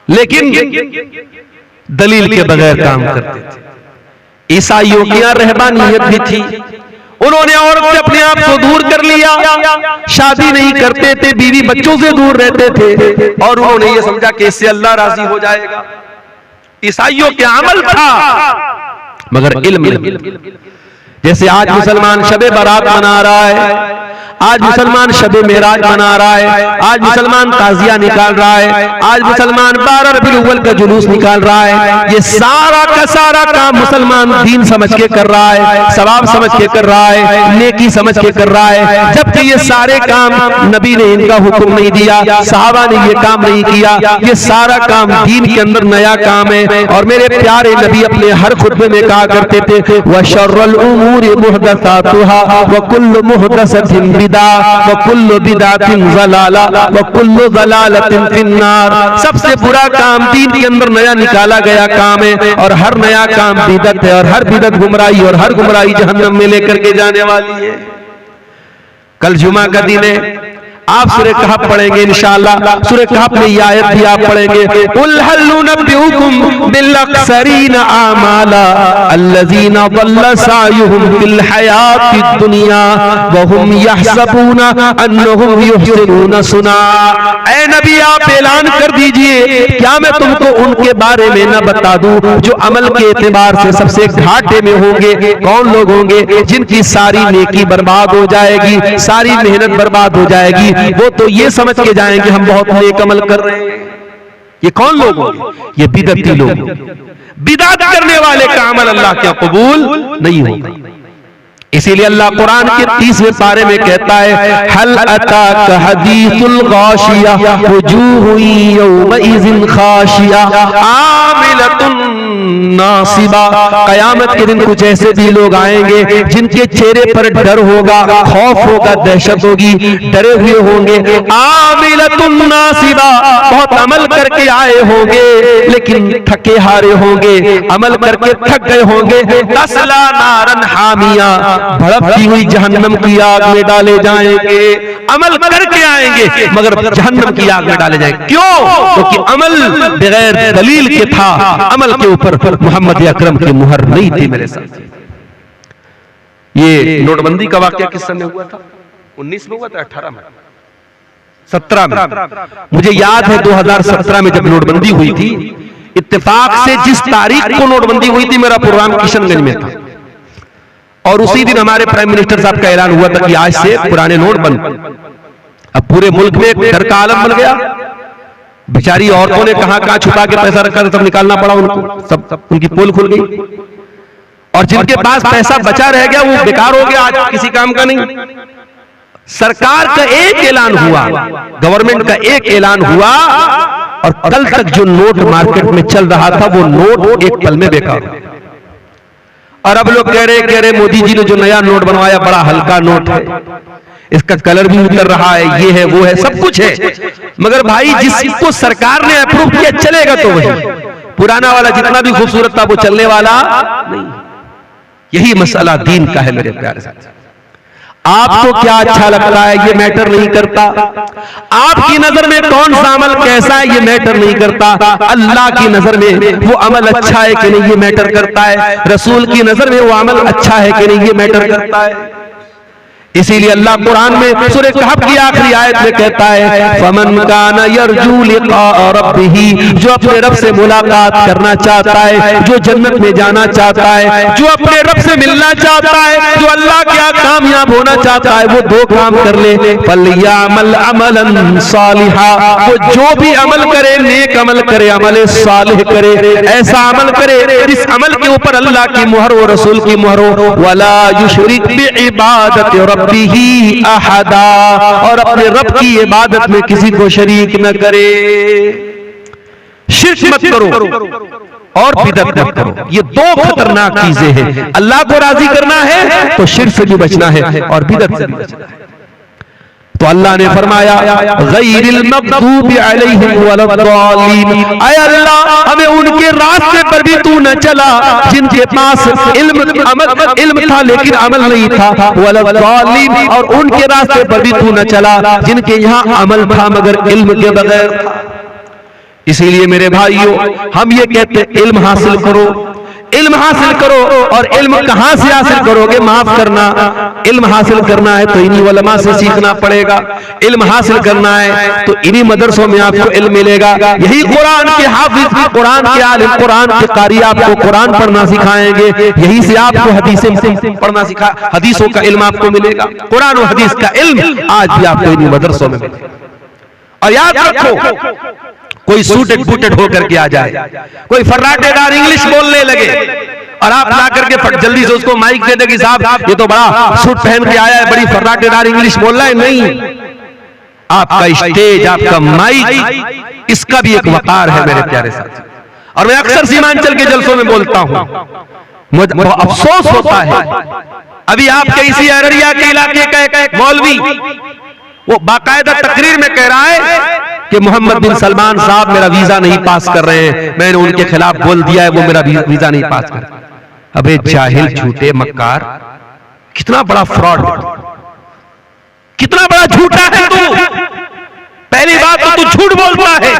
लेकिन दलील के बगैर काम करते थे। ईसाइयों की यहाँ रहबानियत भी थी, उन्होंने औरत से अपने आप को दूर कर लिया, शादी नहीं करते थे, बीवी बच्चों से दूर रहते थे और उन्होंने ये समझा कि इससे अल्लाह राजी हो जाएगा। ईसाइयों के अमल था मगर इल्म नहीं। जैसे आज मुसलमान शबे बारात मना रहा है, आज मुसलमान शबे मेराज मना रहा है, आज मुसलमान ताजिया निकाल रहा है, आज मुसलमान 12 रबीउल अव्वल का जुलूस निकाल रहा है। ये सारा का सारा काम मुसलमान दीन समझ के कर रहा है, सवाब समझ के कर रहा है, नेकी समझ के कर रहा है, जबकि ये सारे काम नबी ने इनका हुक्म नहीं दिया, सहाबा ने ये काम नहीं किया। ये सारा काम दीन के अंदर नया काम है। और मेरे प्यारे नबी अपने हर खुतबे में कहा करते थे व शर्रुल उमूरि मुहदसातुहा व कुल्लु मुहदसतिन बिदा व कुल्लु बिदातिन ज़लाला व कुल्लु ज़लालतिन फिन्नार। सबसे बुरा काम दीन के अंदर नया निकाला गया काम है और हर नया काम बिदअत है और हर बिदअत गुमराही और हर गुमराही जहन्नम में लेकर के जाने वाली है। कल जुमा का दिन है, आप सूरह कहफ पढ़ेंगे इंशाअल्लाह। सूरह कहफ में ये आयत भी आप पढ़ेंगे, कुल हल नुनब्बिउकुम बिल अक्सरीना आमाला अल्लज़ीना ज़ल्ला सायुहुम फिल हयातिद दुनिया व हुम यहसबूना अन्नहुम युहसिनूना सुना। ऐ नबी आप ऐलान कर दीजिए, क्या मैं तुमको उनके बारे में न बता दूं जो अमल के एतबार से सबसे घाटे में होंगे। कौन लोग होंगे? जिनकी सारी नेकी बर्बाद हो जाएगी, सारी मेहनत बर्बाद हो जाएगी। वो तो ये समझ के जाएंगे हम बहुत नेक अमल कर रहे हैं। ये कौन लोग होंगे? ये बिदअती लोग। बिदअत करने वाले का अमल अल्लाह क्या कबूल नहीं होगा। इसीलिए अल्लाह कुरान के 30वें पारे में कहता है, हल अताक हदीसुल गाशिया वुजूहुन यौमइज़िन खाशिया आमिलतुन नासिबा। कयामत के दिन कुछ ऐसे भी लोग आएंगे जिनके चेहरे पर डर होगा, खौफ होगा, दहशत होगी, डरे हुए होंगे। आमिलतुन नासिबा, बहुत अमल करके आए होंगे लेकिन थके हारे होंगे, अमल करके थक गए होंगे। तस्ला नारन हामिया, भड़कती हुई जहन्नम की आग में डाले जाएंगे। अमल करके आएंगे मगर जहन्नम की आग में डाले जाएंगे। क्यों? क्योंकि अमल बगैर दलील के था, अमल के ऊपर मोहम्मद अकरम की मुहर नहीं थी। मेरे साथ ये नोटबंदी का वाकया किस सन में हुआ था? 19 में हुआ था, 18 में, 17 में। मुझे याद है 2017 में जब नोटबंदी हुई थी, इत्तेफाक से जिस तारीख को नोटबंदी हुई थी मेरा प्रोग्राम किशनगंज में था और उसी दिन हमारे प्राइम मिनिस्टर साहब का ऐलान हुआ था कि आज से पुराने नोट बंद। अब पूरे मुल्क में एक डर का आलम बन गया। बेचारी औरतों ने कहां छुपा के पैसा रखा था, सब निकालना पड़ा उनको, सब उनकी पोल खुल गई। और जिनके पास पैसा बचा रह गया वो बेकार हो गया, आज किसी काम का नहीं। सरकार का एक ऐलान हुआ, गवर्नमेंट का एक ऐलान हुआ और कल तक जो नोट मार्केट में चल रहा था वो नोट एक पल में बेकार हो गया। और अब लोग कह रहे मोदी जी ने जो नया नोट बनवाया बड़ा हल्का नोट है, इसका कलर भी उतर रहा है, ये है वो है, सब कुछ है। मगर भाई जिसको सरकार ने अप्रूव किया चलेगा तो वही, पुराना वाला जितना भी खूबसूरत था वो चलने वाला नहीं। यही मसला दीन का है मेरे प्यारे साथी। आपको क्या अच्छा लगता है ये मैटर नहीं करता, आपकी नजर में कौन सा अमल कैसा है ये मैटर नहीं करता। अल्लाह की नजर में वो अमल अच्छा है कि नहीं ये मैटर करता है, रसूल की नजर में वो अमल अच्छा है कि नहीं ये मैटर करता है। इसीलिए अल्लाह कुरान में सूरह कहफ की आखिरी आयत में कहता है, फमन काना यरजू लिका रब्बिही, जो अपने रब से मुलाकात करना चाहता है, जो जन्नत में जाना चाहता है, जो अपने रब से मिलना चाहता है, जो अल्लाह के यहाँ कामयाब होना चाहता है, वो दो काम कर ले, फलयामल अमलन सालिहा, वो जो भी अमल करे नेक अमल करे, अमल सालिह करे, ऐसा अमल करे जिस अमल के ऊपर अल्लाह की मुहर हो, रसूल की मुहर हो। वला युशरिक बिइबादति रब्बिही अहदा, और अपने रब की इबादत में किसी को शरीक न करे। शिर्क मत करो और बिदअत मत करो, ये दो खतरनाक चीजें हैं। अल्लाह को राजी करना है तो शिर्क से भी बचना है और बिदअत से भी बचना है। तो अल्लाह ने फरमाया, गैरिल मग़दूबि अलैहिम वलद्दालीन, ऐ अल्लाह हमें उनके रास्ते पर भी तू न चला जिनके पास इल्म था लेकिन अमल नहीं था, वलद्दालीन, और उनके रास्ते पर भी तू न चला जिनके यहाँ अमल था मगर इल्म के बगैर था। इसीलिए मेरे भाइयों हम ये कहते इल्म हासिल करो, इल्म हासिल करो। और इल्म कहां से हासिल करोगे? माफ करना, इल्म हासिल करना है तो इन्हीं उलमा से सीखना पड़ेगा। इल्म हासिल करना है तो इन्हीं मदरसों में आपको इल्म मिलेगा। यही कुरान के हाफिज, कुरान के आलिम, कुरान के कारी आपको कुरान पढ़ना सिखाएंगे। यही से आपको हदीसें पढ़ना सिखा, हदीसों का इल्म आपको मिलेगा। कुरान और हदीस का इल्म आज भी आपको इन्हीं मदरसों में मिलेगा। और याद रखो, कोई सूटेड बूटेड होकर के आ जाए, कोई फर्राटेदार इंग्लिश बोलने लगे और आप ला करके जल्दी से उसको माइक दे दे कि साहब ये तो बड़ा सूट पहन के आया है, बड़ी फर्राटेदार इंग्लिश बोल रहा है। नहीं, आपका स्टेज, आपका माइक, इसका भी एक वकार है मेरे प्यारे साथी। और मैं अक्सर सीमांचल के जलसों में बोलता हूं, मुझे अफसोस होता है। अभी आपके इसी अररिया के इलाके का एक मौलवी वो बाकायदा तकरीर में कह रहा है कि मोहम्मद बिन सलमान साहब मेरा वीजा नहीं पास कर रहे हैं, मैंने उनके खिलाफ बोल दिया है, वो मेरा वीजा नहीं पास कर। अबे जाहिल, झूठे, मक्कार, कितना बड़ा फ्रॉड, कितना बड़ा झूठा है तू। पहली बात तो तू झूठ बोलता है,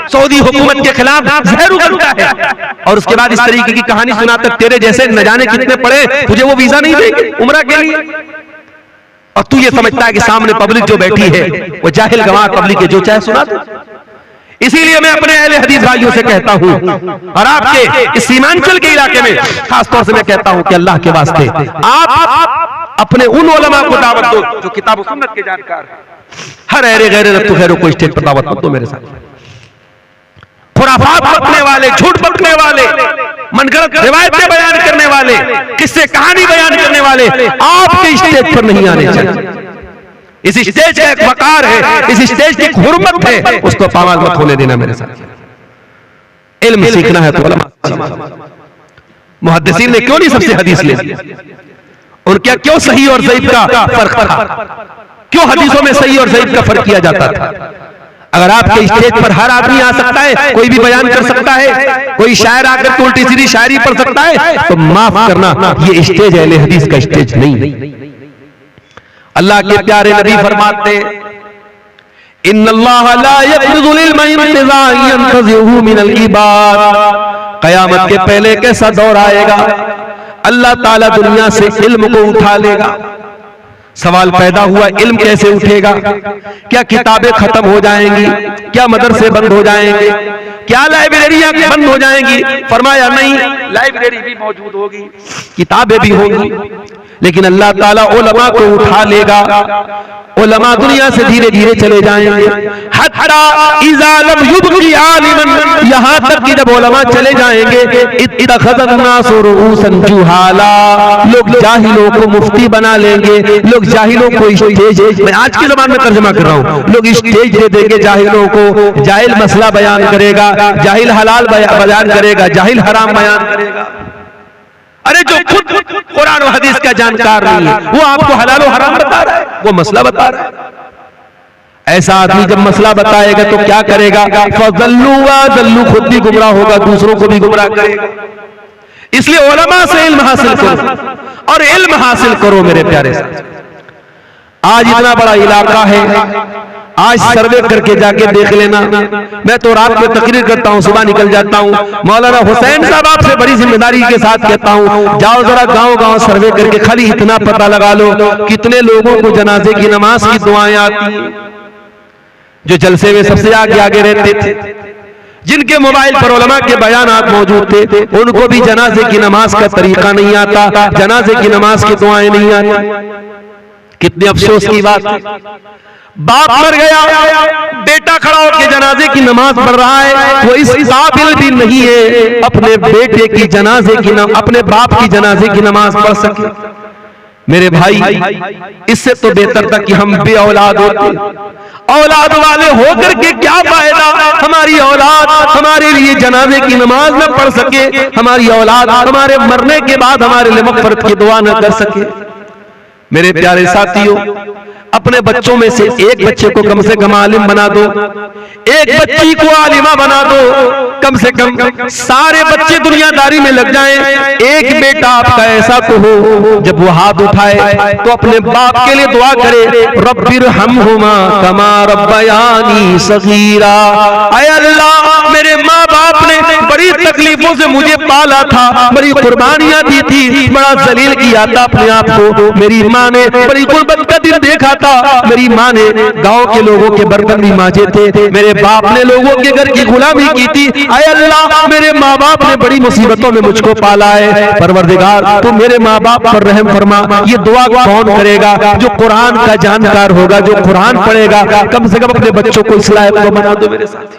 सऊदी हुकूमत के खिलाफ जहर उगलता है, और उसके बाद इस तरीके की कहानी सुनाता तेरे जैसे न जाने कितने पड़े, तुझे वो वीजा नहीं देंगे उम्रा के लिए, और तू ये समझता है कि सामने पब्लिक जो बैठी है वो जाहिल गवाह पब्लिक है, जो चाहे सुना दो। इसीलिए मैं अपने अहले हदीस भाइयों से कहता हूं, और आपके इस सीमांचल के इलाके में खासतौर से मैं कहता हूं कि अल्लाह के वास्ते आप अपने उन उलमा को दावत दो जो किताब सुन्नत के जानकार हैं। हर अहले गैर रत्तु खैरों को स्टेज पर दावत मत दो मेरे साथ। खुराफात बकने वाले, झूठ बकने वाले, मनगढ़ंत रिवायतें बयान करने वाले, किस्से कहानी बयान करने वाले आपके स्टेज पर नहीं आने चाहिए। इस स्टेज का एक वकार है, इस स्टेज की एक हुर्मत है, उसको पामाल मत होने देना मेरे साथ। इल्म सीखना है तो उलमा, मुहद्दिसीन ने क्यों नहीं सबसे हदीस ले ली, और क्या क्यों सही और ज़ईफ का फर्क था, क्यों हदीसों में सही और ज़ईफ का फर्क किया जाता था। अगर आपके स्टेज पर हर आदमी आ सकता है, कोई भी बयान कर सकता है, कोई शायर आकर तो उल्टी सीधी शायरी पढ़ सकता है, तो माफ करना ये स्टेज अहले हदीस का स्टेज नहीं। अल्लाह के प्यारे नबी फरमाते इन्नल्लाह ला यक़बिज़ुल इल्मा इंतिज़ाअन यंतज़िहु मिनल इबाद। क़यामत के पहले कैसा दौर आएगा, अल्लाह ताला दुनिया से इल्म को उठा लेगा। सवाल पैदा हुआ, इल्म कैसे उठेगा? क्या किताबें खत्म हो जाएंगी? क्या मदरसे बंद हो जाएंगे? क्या लाइब्रेरियां बंद हो जाएंगी? फरमाया नहीं, लाइब्रेरी भी मौजूद होगी, किताबें भी होंगी, लेकिन अल्लाह ताला उलमा को उठा लेगा। उलमा दुनिया से धीरे धीरे चले जाएंगे, हत्ता इज़ा लम युबक़ी आलिमन, यहाँ तक कि जब उलमा चले जाएंगे, इत्तख़ज़न नासु रुऊसन जुहाला, लोग जाहिलों को मुफ्ती बना लेंगे, लोग जाहिलों को स्टेज, मैं आज की ज़बान में तर्जुमा कर रहा हूँ, लोग स्टेज दे देंगे जाहिलों को, जाहिल मसला बयान करेगा, जाहिल हलाल बयान करेगा, जाहिल हराम बयान करेगा। अरे जो खुद कुरान और हदीस का जानकार नहीं है, वो आपको हलाल और हराम बता रहा है, वो मसला बता रहा है। ऐसा आदमी जब मसला बताएगा तो क्या करेगा, फज़ल्लू वज़ल्लू, खुद भी गुमराह होगा, दूसरों को भी गुमराह करेगा। इसलिए उलमा से इल्म हासिल करो, और इल्म हासिल करो मेरे प्यारे साथ। आज इतना बड़ा इलाका है, आज सर्वे करके जाके देख लेना। मैं तो रात में तकरीर करता हूँ, सुबह निकल जाता हूँ। मौलाना हुसैन साहब आपसे बड़ी जिम्मेदारी के साथ कहता हूँ, जाओ जरा गांव गांव सर्वे करके खाली इतना पता लगा लो कितने लोगों को जनाजे की नमाज की दुआएं आती हैं। जो जलसे में सबसे आगे आगे रहते थे, जिनके मोबाइल पर उलमा के बयानात मौजूद थे, उनको भी जनाजे की नमाज का तरीका नहीं आता, जनाजे की नमाज की दुआएं नहीं आती। कितने अफसोस की बात है, बाप मर गया, बेटा खड़ा होकर जनाजे की नमाज पढ़ रहा है, वो इस काबिल भी नहीं है अपने बेटे की जनाजे की अपने बाप की जनाजे की नमाज पढ़ सके। मेरे भाई, इससे तो बेहतर था कि हम बे औलाद होते। औलाद वाले होकर के क्या फायदा, हमारी औलाद हमारे लिए जनाजे की नमाज न पढ़ सके, हमारी औलाद हमारे मरने के बाद हमारे लिए मग़फ़िरत की दुआ न कर सके। मेरे प्यारे साथियों, अपने बच्चों में से एक बच्चे को कम से कम आलिम बना दो, एक बच्ची को आलिमा बना दो, कम से कम सारे बच्चे दुनियादारी में लग जाएं। एक बेटा आपका ऐसा तो हो जब वो हाथ उठाए तो अपने बाप के लिए दुआ करे, रब्बिरहमहुमा कमा रब्बयानी सगीरा। ऐ अल्लाह, मेरे माँ बाप ने बड़ी तकलीफों से मुझे पाला था, बड़ी कुर्बानियां दी थी, बड़ा जलील किया था अपने आप को। मेरी माँ ने बड़ी गुर्बत का दिन देखा था, मेरी माँ ने गांव के लोगों के बर्तन भी मांजे थे, मेरे बाप ने लोगों के घर की गुलामी की थी। ऐ अल्लाह, मेरे माँ बाप ने बड़ी मुसीबतों में मुझको पाला है, परवरदिगार तू मेरे माँ बाप पर रहम फरमा। ये दुआ कौन करेगा? जो कुरान का जानकार होगा, जो कुरान पढ़ेगा। कम से कम अपने बच्चों को इस लायक को बना दो मेरे साथ,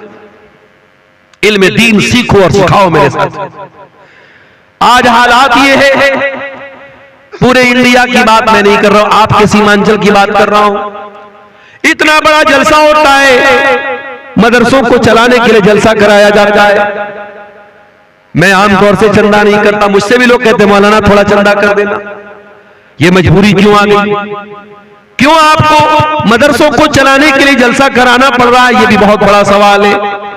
इल्म दीन सीखो और सिखाओ मेरे साथ। आज हालात ये है, पूरे इंडिया की बात मैं नहीं कर रहा हूं, आपके सीमांचल की बात कर रहा हूं। इतना बड़ा जलसा होता है, मदरसों को चलाने के लिए जलसा कराया जाता है, मैं आमतौर से चंदा नहीं करता, मुझसे भी लोग कहते मौलाना थोड़ा चंदा कर देना। ये मजबूरी क्यों आ गई? क्यों आपको मदरसों को चलाने के लिए जलसा कराना पड़ रहा है? ये भी बहुत बड़ा सवाल है।